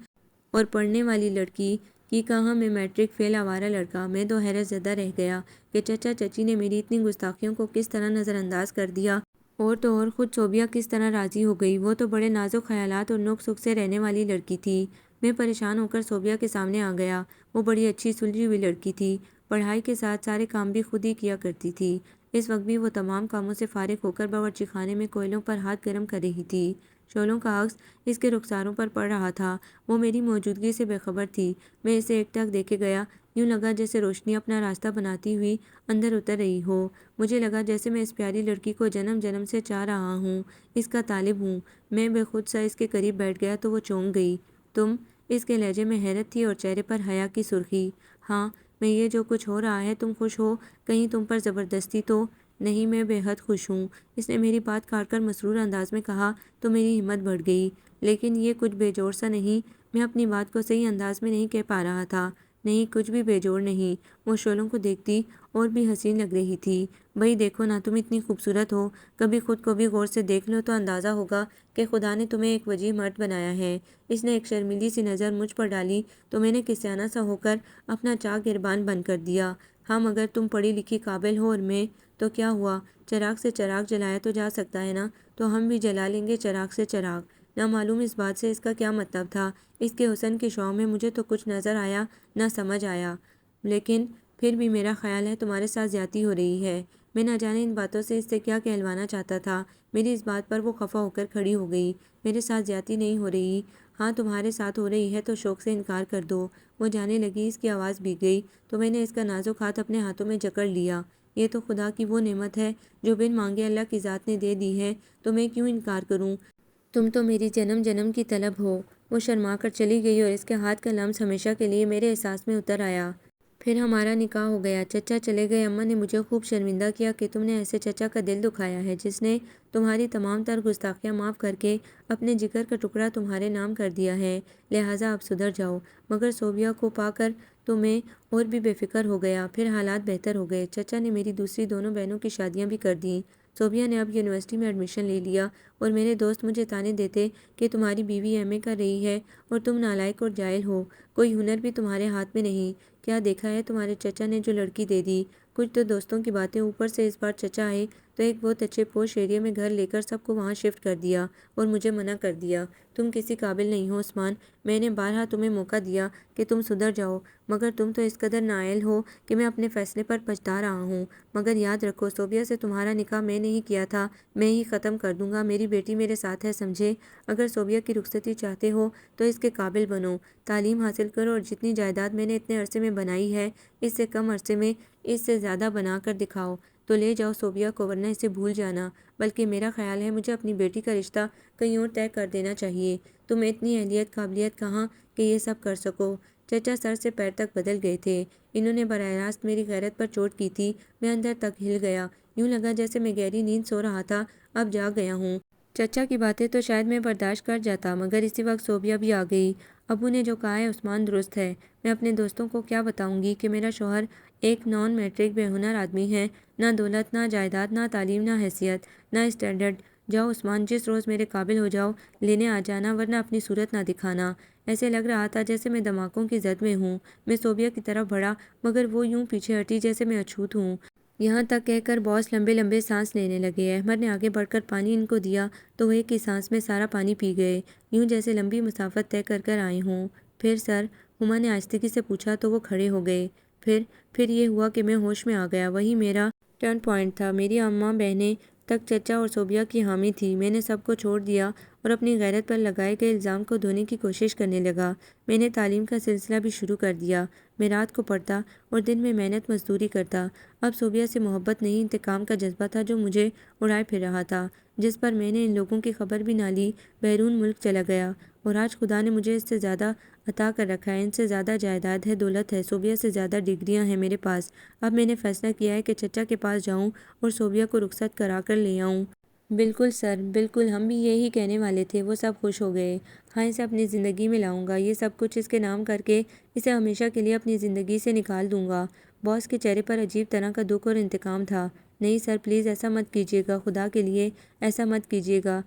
اور پڑھنے والی لڑکی کی، کہاں میں میٹرک فیل آوارہ لڑکا۔ میں تو حیرت زدہ رہ گیا کہ چچا چچی نے میری اتنی گستاخیوں کو کس طرح نظر انداز کر دیا، اور تو اور خود صوبیہ کس طرح راضی ہو گئی۔ وہ تو بڑے نازک خیالات اور نوک سکھ سے رہنے والی لڑکی تھی۔ میں پریشان ہو کر صوبیہ کے سامنے آ گیا۔ وہ بڑی اچھی سلجھی ہوئی لڑکی تھی، پڑھائی کے ساتھ سارے کام بھی خود ہی کیا کرتی تھی۔ اس وقت بھی وہ تمام کاموں سے فارغ ہو کر باورچی خانے میں کوئلوں پر ہاتھ گرم کر رہی تھی۔ شعلوں کا عکس اس کے رخساروں پر پڑ رہا تھا۔ وہ میری موجودگی سے بے خبر تھی۔ میں اسے ایک ٹک دیکھے گیا۔ یوں لگا جیسے روشنی اپنا راستہ بناتی ہوئی اندر اتر رہی ہو۔ مجھے لگا جیسے میں اس پیاری لڑکی کو جنم جنم سے چاہ رہا ہوں، اس کا طالب ہوں۔ میں بے خود سا اس کے قریب بیٹھ گیا تو وہ چونک گئی۔ تم؟ اس کے لہجے میں حیرت تھی اور چہرے پر حیا کی سرخی۔ ہاں، میں یہ جو کچھ ہو رہا ہے، تم خوش ہو؟ کہیں تم پر زبردستی تو نہیں؟ میں بے حد خوش ہوں، اس نے میری بات کاٹ کر مسرور انداز میں کہا تو میری ہمت بڑھ گئی۔ لیکن یہ کچھ بے جوڑ سا نہیں؟ میں اپنی بات کو صحیح انداز میں نہیں کہہ پا رہا تھا۔ نہیں، کچھ بھی بے جوڑ نہیں۔ وہ شعلوں کو دیکھتی اور بھی حسین لگ رہی تھی۔ بھئی دیکھو نا، تم اتنی خوبصورت ہو، کبھی خود کو بھی غور سے دیکھ لو تو اندازہ ہوگا کہ خدا نے تمہیں ایک وجیح مرد بنایا ہے۔ اس نے ایک شرمیلی سی نظر مجھ پر ڈالی تو میں نے کسیانہ سا ہو کر اپنا چاک گربان بند کر دیا۔ ہاں مگر تم پڑھی لکھی قابل ہو اور میں، تو کیا ہوا؟ چراغ سے چراغ جلایا تو جا سکتا ہے نا، تو ہم بھی جلا لیں گے چراغ سے چراغ۔ نہ معلوم اس بات سے اس کا کیا مطلب تھا۔ اس کے حسن کے شعاع میں مجھے تو کچھ نظر آیا نہ سمجھ آیا، لیکن پھر بھی میرا خیال ہے تمہارے ساتھ زیادتی ہو رہی ہے۔ میں نہ جانے ان باتوں سے اس سے کیا کہلوانا چاہتا تھا۔ میری اس بات پر وہ خفا ہو کر کھڑی ہو گئی۔ میرے ساتھ زیادتی نہیں ہو رہی؟ ہاں تمہارے ساتھ ہو رہی ہے تو شوق سے انکار کر دو۔ وہ جانے لگی، اس کی آواز بھیگ گئی تو میں نے اس کا نازک ہاتھ اپنے ہاتھوں میں جکڑ لیا۔ یہ تو خدا کی وہ نعمت ہے جو بن مانگے اللہ کی ذات نے دے دی ہے، تو میں کیوں انکار کروں؟ تم تو میری جنم جنم کی طلب ہو۔ وہ شرما کر چلی گئی اور اس کے ہاتھ کا لمس ہمیشہ کے لیے میرے احساس میں اتر آیا۔ پھر ہمارا نکاح ہو گیا۔ چچا چلے گئے۔ اماں نے مجھے خوب شرمندہ کیا کہ تم نے ایسے چچا کا دل دکھایا ہے جس نے تمہاری تمام تر گستاخیاں معاف کر کے اپنے جگر کا ٹکڑا تمہارے نام کر دیا ہے، لہٰذا اب سدھر جاؤ۔ مگر صوبیہ کو پا کر تو میں اور بھی بے فکر ہو گیا۔ پھر حالات بہتر ہو گئے۔ چچا نے میری دوسری دونوں بہنوں کی شادیاں بھی کر دیں۔ صوبیہ نے اب یونیورسٹی میں ایڈمیشن لے لیا اور میرے دوست مجھے طعنے دیتے کہ تمہاری بیوی ایم اے کر رہی ہے اور تم نالائق اور جاہل ہو، کوئی ہنر بھی تمہارے ہاتھ میں نہیں۔ کیا دیکھا ہے تمہارے چچا نے جو لڑکی دے دی؟ کچھ تو دوستوں کی باتیں، اوپر سے اس بار چچا آئے تو ایک بہت اچھے پوش ایریے میں گھر لے کر سب کو وہاں شفٹ کر دیا اور مجھے منع کر دیا۔ تم کسی قابل نہیں ہو عثمان۔ میں نے بارہا تمہیں موقع دیا کہ تم سدھر جاؤ، مگر تم تو اس قدر نااہل ہو کہ میں اپنے فیصلے پر پچھتا رہا ہوں۔ مگر یاد رکھو، صوبیہ سے تمہارا نکاح میں نے ہی کیا تھا، میں ہی ختم کر دوں گا۔ میری بیٹی میرے ساتھ ہے، سمجھے؟ اگر صوبیہ کی رخصتی چاہتے ہو تو اس کے قابل بنو، تعلیم حاصل کرو اور جتنی جائیداد میں نے اتنے عرصے میں بنائی ہے اس سے کم عرصے میں اس سے زیادہ بنا کر دکھاؤ تو لے جاؤ صوبیہ کو، ورنہ اسے بھول جانا۔ بلکہ میرا خیال ہے مجھے اپنی بیٹی کا رشتہ کہیں اور طے کر دینا چاہیے۔ تمہیں اتنی اہلیت قابلیت کہاں کہ یہ سب کر سکو؟ چچا سر سے پیر تک بدل گئے تھے۔ انہوں نے براہ راست میری غیرت پر چوٹ کی تھی۔ میں اندر تک ہل گیا، یوں لگا جیسے میں گہری نیند سو رہا تھا، اب جاگ گیا ہوں۔ چچا کی باتیں تو شاید میں برداشت کر جاتا، مگر اسی وقت صوبیہ بھی آ گئی۔ ابو نے جو کہا ہے عثمان درست ہے۔ میں اپنے دوستوں کو کیا بتاؤں گی کہ میرا شوہر ایک نان میٹرک بے ہنر آدمی ہے، نہ دولت، نہ جائیداد، نہ تعلیم، نہ حیثیت، نہ اسٹینڈرڈ۔ جاؤ عثمان، جس روز میرے قابل ہو جاؤ لینے آ جانا، ورنہ اپنی صورت نہ دکھانا۔ ایسے لگ رہا تھا جیسے میں دھماکوں کی زد میں ہوں۔ میں صوبیہ کی طرف بڑھا، مگر وہ یوں پیچھے ہٹی جیسے میں اچھوت ہوں۔ یہاں تک کہہ کر باس لمبے لمبے سانس لینے لگے۔ احمد نے آگے بڑھ کر پانی ان کو دیا تو وہ ایک ہی سانس میں سارا پانی پی گئے، یوں جیسے لمبی مسافت طے کر کر آئے ہوں۔ پھر سر؟ ہما نے آہستگی سے پوچھا تو وہ کھڑے ہو گئے۔ پھر یہ ہوا کہ میں ہوش میں آ گیا۔ وہی میرا ٹرن پوائنٹ تھا۔ میری اماں بہنیں تک چچا اور صوبیہ کی حامی تھی۔ میں نے سب کو چھوڑ دیا اور اپنی غیرت پر لگائے گئے الزام کو دھونے کی کوشش کرنے لگا۔ میں نے تعلیم کا سلسلہ بھی شروع کر دیا۔ میں رات کو پڑھتا اور دن میں محنت مزدوری کرتا۔ اب صوبیہ سے محبت نہیں، انتقام کا جذبہ تھا جو مجھے اڑائے پھر رہا تھا، جس پر میں نے ان لوگوں کی خبر بھی نہ لی۔ بیرون ملک چلا گیا اور آج خدا نے مجھے اس سے زیادہ عطا کر رکھا ہے۔ ان سے زیادہ جائیداد ہے، دولت ہے، صوبیہ سے زیادہ ڈگریاں ہیں میرے پاس۔ اب میں نے فیصلہ کیا ہے کہ چچا کے پاس جاؤں اور صوبیہ کو رخصت کرا کر لے آؤں۔ بالکل سر، بالکل، ہم بھی یہی کہنے والے تھے۔ وہ سب خوش ہو گئے۔ ہاں، اسے اپنی زندگی میں لاؤں گا، یہ سب کچھ اس کے نام کر کے اسے ہمیشہ کے لیے اپنی زندگی سے نکال دوں گا۔ باس کے چہرے پر عجیب طرح کا دکھ اور انتقام تھا۔ نہیں سر، پلیز ایسا مت کیجیے گا، خدا کے لیے ایسا مت کیجیے گا۔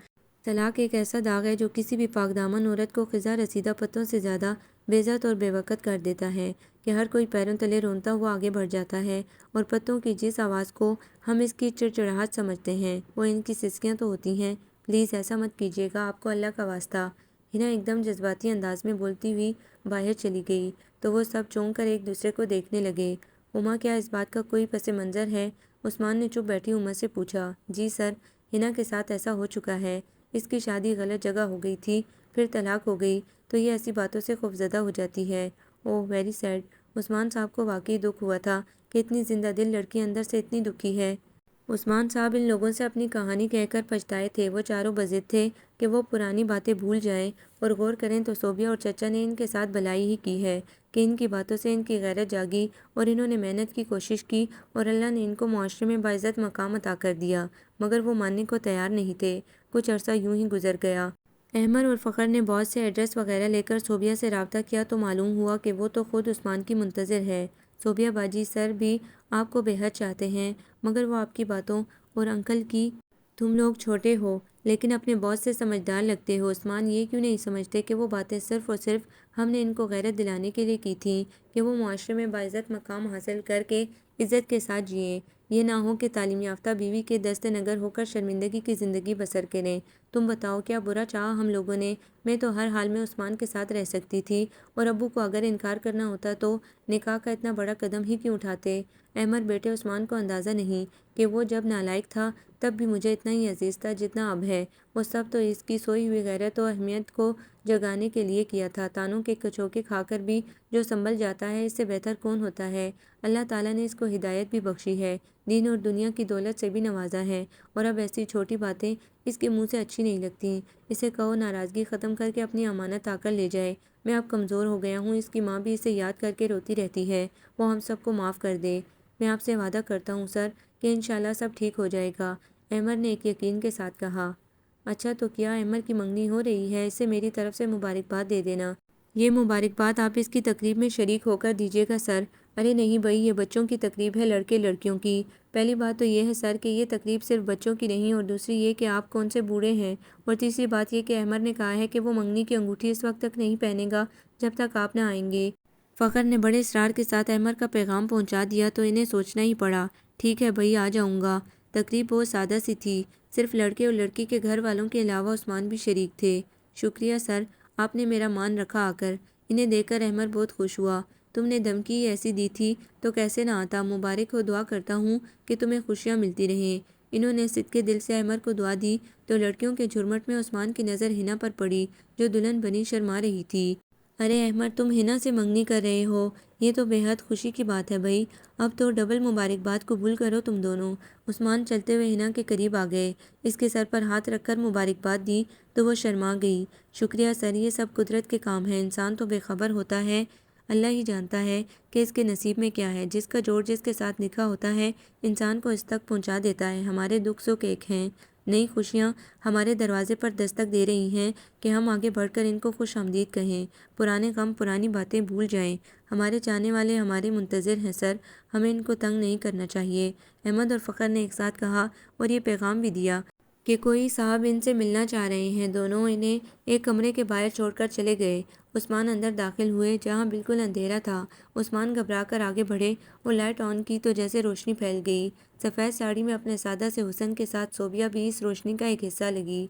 طلاق ایک ایسا داغ ہے جو کسی بھی پاک دامن عورت کو خزاں رسیدہ پتوں سے زیادہ بے عزت اور بے وقت کر دیتا ہے کہ ہر کوئی پیروں تلے رونتا ہوا آگے بڑھ جاتا ہے، اور پتوں کی جس آواز کو ہم اس کی چڑچڑاہٹ سمجھتے ہیں وہ ان کی سسکیاں تو ہوتی ہیں۔ پلیز ایسا مت کیجیے گا، آپ کو اللہ کا واسطہ۔ ہنا ایک دم جذباتی انداز میں بولتی ہوئی باہر چلی گئی تو وہ سب چونک کر ایک دوسرے کو دیکھنے لگے۔ ہما، کیا اس بات کا کوئی پس منظر ہے؟ عثمان نے چپ بیٹھی ہما سے پوچھا۔ جی سر، ہنا کے ساتھ ایسا ہو چکا ہے۔ اس کی شادی غلط جگہ ہو گئی تھی، پھر طلاق ہو گئی تو یہ ایسی باتوں سے خوفزدہ ہو جاتی ہے۔ اوہ ویری سیڈ۔ عثمان صاحب کو واقعی دکھ ہوا تھا کہ اتنی زندہ دل لڑکی اندر سے اتنی دکھی ہے۔ عثمان صاحب ان لوگوں سے اپنی کہانی کہہ کر پچھتائے تھے۔ وہ چاروں بضد تھے کہ وہ پرانی باتیں بھول جائیں اور غور کریں تو صوبیہ اور چچا نے ان کے ساتھ بھلائی ہی کی ہے کہ ان کی باتوں سے ان کی غیرت جاگی اور انہوں نے محنت کی کوشش کی اور اللہ نے ان کو معاشرے میں باعزت مقام عطا کر دیا، مگر وہ ماننے کو تیار نہیں تھے۔ کچھ عرصہ یوں ہی گزر گیا۔ احمد اور فخر نے باس سے ایڈریس وغیرہ لے کر صوبیہ سے رابطہ کیا تو معلوم ہوا کہ وہ تو خود عثمان کی منتظر ہے۔ صوبیہ باجی، سر بھی آپ کو بے حد چاہتے ہیں، مگر وہ آپ کی باتوں اور انکل کی، تم لوگ چھوٹے ہو لیکن اپنے باس سے سمجھدار لگتے ہو۔ عثمان یہ کیوں نہیں سمجھتے کہ وہ باتیں صرف اور صرف ہم نے ان کو غیرت دلانے کے لیے کی تھیں کہ وہ معاشرے میں باعزت مقام حاصل کر کے عزت کے ساتھ جئیں، یہ نہ ہو کہ تعلیم یافتہ بیوی کے دست نگر ہو کر شرمندگی کی زندگی بسر کریں۔ تم بتاؤ، کیا برا چاہا ہم لوگوں نے؟ میں تو ہر حال میں عثمان کے ساتھ رہ سکتی تھی، اور ابو کو اگر انکار کرنا ہوتا تو نکاح کا اتنا بڑا قدم ہی کیوں اٹھاتے؟ احمد بیٹے، عثمان کو اندازہ نہیں کہ وہ جب نالائق تھا تب بھی مجھے اتنا ہی عزیز تھا جتنا اب ہے۔ وہ سب تو اس کی سوئی ہوئی غیرت و اہمیت کو جگانے کے لیے کیا تھا۔ تانوں کے کچوکے کھا کر بھی جو سنبھل جاتا ہے، اس سے بہتر کون ہوتا ہے؟ اللہ تعالیٰ نے اس کو ہدایت بھی بخشی ہے، دین اور دنیا کی دولت سے بھی نوازا ہے، اور اب ایسی چھوٹی باتیں اس کے منہ سے اچھی نہیں لگتی۔ اسے کہو ناراضگی ختم کر کے اپنی امانت آ کر لے جائے۔ میں اب کمزور ہو گیا ہوں، اس کی ماں بھی اسے یاد کر کے روتی رہتی ہے، وہ ہم سب کو معاف کر دے۔ میں آپ سے وعدہ کرتا ہوں سر کہ انشاءاللہ سب ٹھیک ہو جائے گا، احمد نے ایک یقین کے ساتھ کہا۔ اچھا، تو کیا احمد کی منگنی ہو رہی ہے؟ اسے میری طرف سے مبارکباد دے دینا۔ یہ مبارکباد آپ اس کی تقریب میں شریک ہو کر دیجیے گا سر۔ ارے نہیں بھائی، یہ بچوں کی تقریب ہے، لڑکے لڑکیوں کی۔ پہلی بات تو یہ ہے سر کہ یہ تقریب صرف بچوں کی نہیں، اور دوسری یہ کہ آپ کون سے بوڑھے ہیں، اور تیسری بات یہ کہ احمد نے کہا ہے کہ وہ منگنی کی انگوٹھی اس وقت تک نہیں پہنے گا جب تک آپ نہ آئیں گے۔ فخر نے بڑے اصرار کے ساتھ احمد کا پیغام پہنچا دیا تو انہیں سوچنا ہی پڑا۔ ٹھیک ہے بھائی، آ جاؤں گا۔ تقریب بہت سادہ سی تھی، صرف لڑکے اور لڑکی کے گھر والوں کے علاوہ عثمان بھی شریک تھے۔ شکریہ سر، آپ نے میرا مان رکھا آ کر۔ انہیں دیکھ کر احمد بہت خوش ہوا۔ تم نے دھمکی ہی ایسی دی تھی تو کیسے نہ آتا۔ مبارک ہو، دعا کرتا ہوں کہ تمہیں خوشیاں ملتی رہیں۔ انہوں نے صدقے دل سے احمد کو دعا دی تو لڑکیوں کے جھرمٹ میں عثمان کی نظر ہنا پر پڑی جو دلہن بنی شرما رہی تھی۔ ارے احمد، تم ہنا سے منگنی کر رہے ہو، یہ تو بے حد خوشی کی بات ہے بھائی۔ اب تو ڈبل مبارکباد قبول کرو تم دونوں۔ عثمان چلتے ہوئے ہنا کے قریب آ گئے، اس کے سر پر ہاتھ رکھ کر مبارکباد دی تو وہ شرما گئی۔ شکریہ سر، یہ سب قدرت کے کام ہیں، انسان تو بے خبر ہوتا ہے اللہ ہی جانتا ہے کہ اس کے نصیب میں کیا ہے۔ جس کا جوڑ جس کے ساتھ لکھا ہوتا ہے انسان کو اس تک پہنچا دیتا ہے۔ ہمارے دکھ سکھ ایک ہیں، نئی خوشیاں ہمارے دروازے پر دستک دے رہی ہیں کہ ہم آگے بڑھ کر ان کو خوش آمدید کہیں۔ پرانے غم پرانی باتیں بھول جائیں۔ ہمارے چاہنے والے ہمارے منتظر ہیں سر، ہمیں ان کو تنگ نہیں کرنا چاہیے۔ احمد اور فخر نے ایک ساتھ کہا اور یہ پیغام بھی دیا کہ کوئی صاحب ان سے ملنا چاہ رہے ہیں۔ دونوں انہیں ایک کمرے کے باہر چھوڑ کر چلے گئے۔ عثمان اندر داخل ہوئے جہاں بالکل اندھیرا تھا۔ عثمان گھبرا کر آگے بڑھے اور لائٹ آن کی تو جیسے روشنی پھیل گئی۔ سفید ساڑی میں اپنے سادہ سے حسن کے ساتھ صوبیہ بھی اس روشنی کا ایک حصہ لگی۔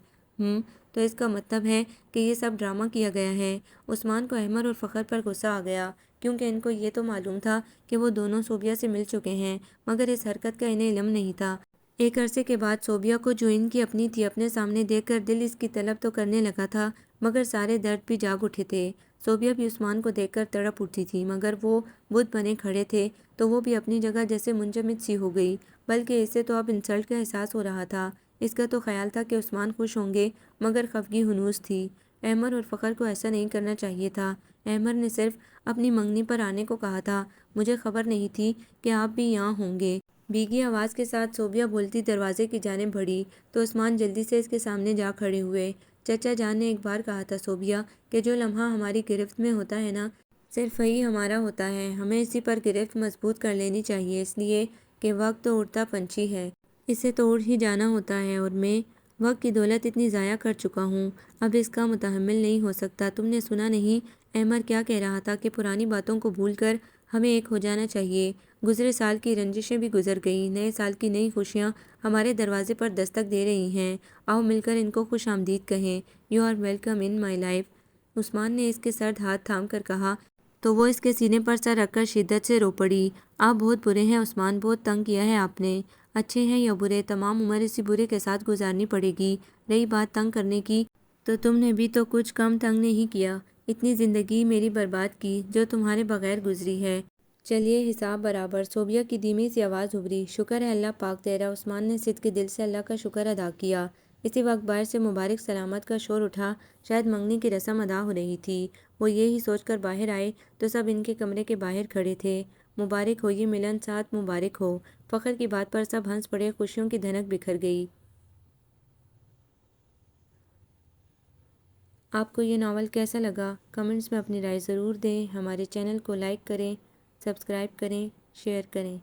تو اس کا مطلب ہے کہ یہ سب ڈرامہ کیا گیا ہے۔ عثمان کو احمد اور فخر پر غصہ آ گیا کیونکہ ان کو یہ تو معلوم تھا کہ وہ دونوں صوبیہ سے مل چکے ہیں، مگر اس حرکت کا انہیں علم نہیں تھا۔ ایک عرصے کے بعد صوبیہ کو جو ان کی اپنی تھی اپنے سامنے دیکھ کر دل اس کی طلب تو کرنے لگا تھا، مگر سارے درد بھی جاگ اٹھے تھے۔ صوبیہ بھی عثمان کو دیکھ کر تڑپ اٹھتی تھی، مگر وہ بت بنے کھڑے تھے تو وہ بھی اپنی جگہ جیسے منجمد سی ہو گئی، بلکہ اسے تو اب انسلٹ کا احساس ہو رہا تھا۔ اس کا تو خیال تھا کہ عثمان خوش ہوں گے، مگر خفگی ہنوز تھی۔ احمد اور فخر کو ایسا نہیں کرنا چاہیے تھا۔ احمد نے صرف اپنی منگنی پر آنے کو کہا تھا، مجھے خبر نہیں تھی کہ آپ بھی یہاں ہوں گے۔ بھیگی آواز کے ساتھ صوبیہ بولتی دروازے کی جانب بڑھی تو عثمان جلدی سے اس کے سامنے جا کھڑے ہوئے۔ چچا جان نے ایک بار کہا تھا صوبیہ کہ جو لمحہ ہماری گرفت میں ہوتا ہے نا، صرف وہی ہمارا ہوتا ہے، ہمیں اسی پر گرفت مضبوط کر لینی چاہیے، اس لیے کہ وقت تو اڑتا پنچھی ہے، اسے تو اڑ ہی جانا ہوتا ہے، اور میں وقت کی دولت اتنی ضائع کر چکا ہوں، اب اس کا متحمل نہیں ہو سکتا۔ تم نے سنا نہیں احمد کیا کہہ رہا تھا کہ پرانی باتوں کو بھول کر ہمیں ایک ہو جانا چاہیے۔ گزرے سال کی رنجشیں بھی گزر گئیں، نئے سال کی نئی خوشیاں ہمارے دروازے پر دستک دے رہی ہیں، آؤ مل کر ان کو خوش آمدید کہیں۔ You are welcome in my life. Usman نے اس کے سرد ہاتھ تھام کر کہا تو وہ اس کے سینے پر سر رکھ کر شدت سے رو پڑی۔ آپ بہت برے ہیں عثمان، بہت تنگ کیا ہے آپ نے۔ اچھے ہیں یا برے، تمام عمر اسی برے کے ساتھ گزارنی پڑے گی۔ رہی بات تنگ کرنے کی، تو تم نے بھی تو کچھ کم تنگ نہیں کیا، اتنی زندگی میری برباد کی جو تمہارے بغیر گزری ہے۔ چلیے حساب برابر۔ صوبیہ کی دھیمی سی آواز ابھری، شکر ہے اللہ پاک تیرا۔ عثمان نے صدقے دل سے اللہ کا شکر ادا کیا۔ اسی وقت باہر سے مبارک سلامت کا شور اٹھا، شاید منگنی کی رسم ادا ہو رہی تھی۔ وہ یہی سوچ کر باہر آئے تو سب ان کے کمرے کے باہر کھڑے تھے۔ مبارک ہو، یہ ملن ساتھ مبارک ہو۔ فخر کی بات پر سب ہنس پڑے، خوشیوں کی دھنک بکھر گئی۔ آپ کو یہ ناول کیسا لگا؟ کمنٹس میں اپنی رائے ضرور دیں۔ ہمارے چینل کو لائک کریں، سبسکرائب کریں، شیئر کریں۔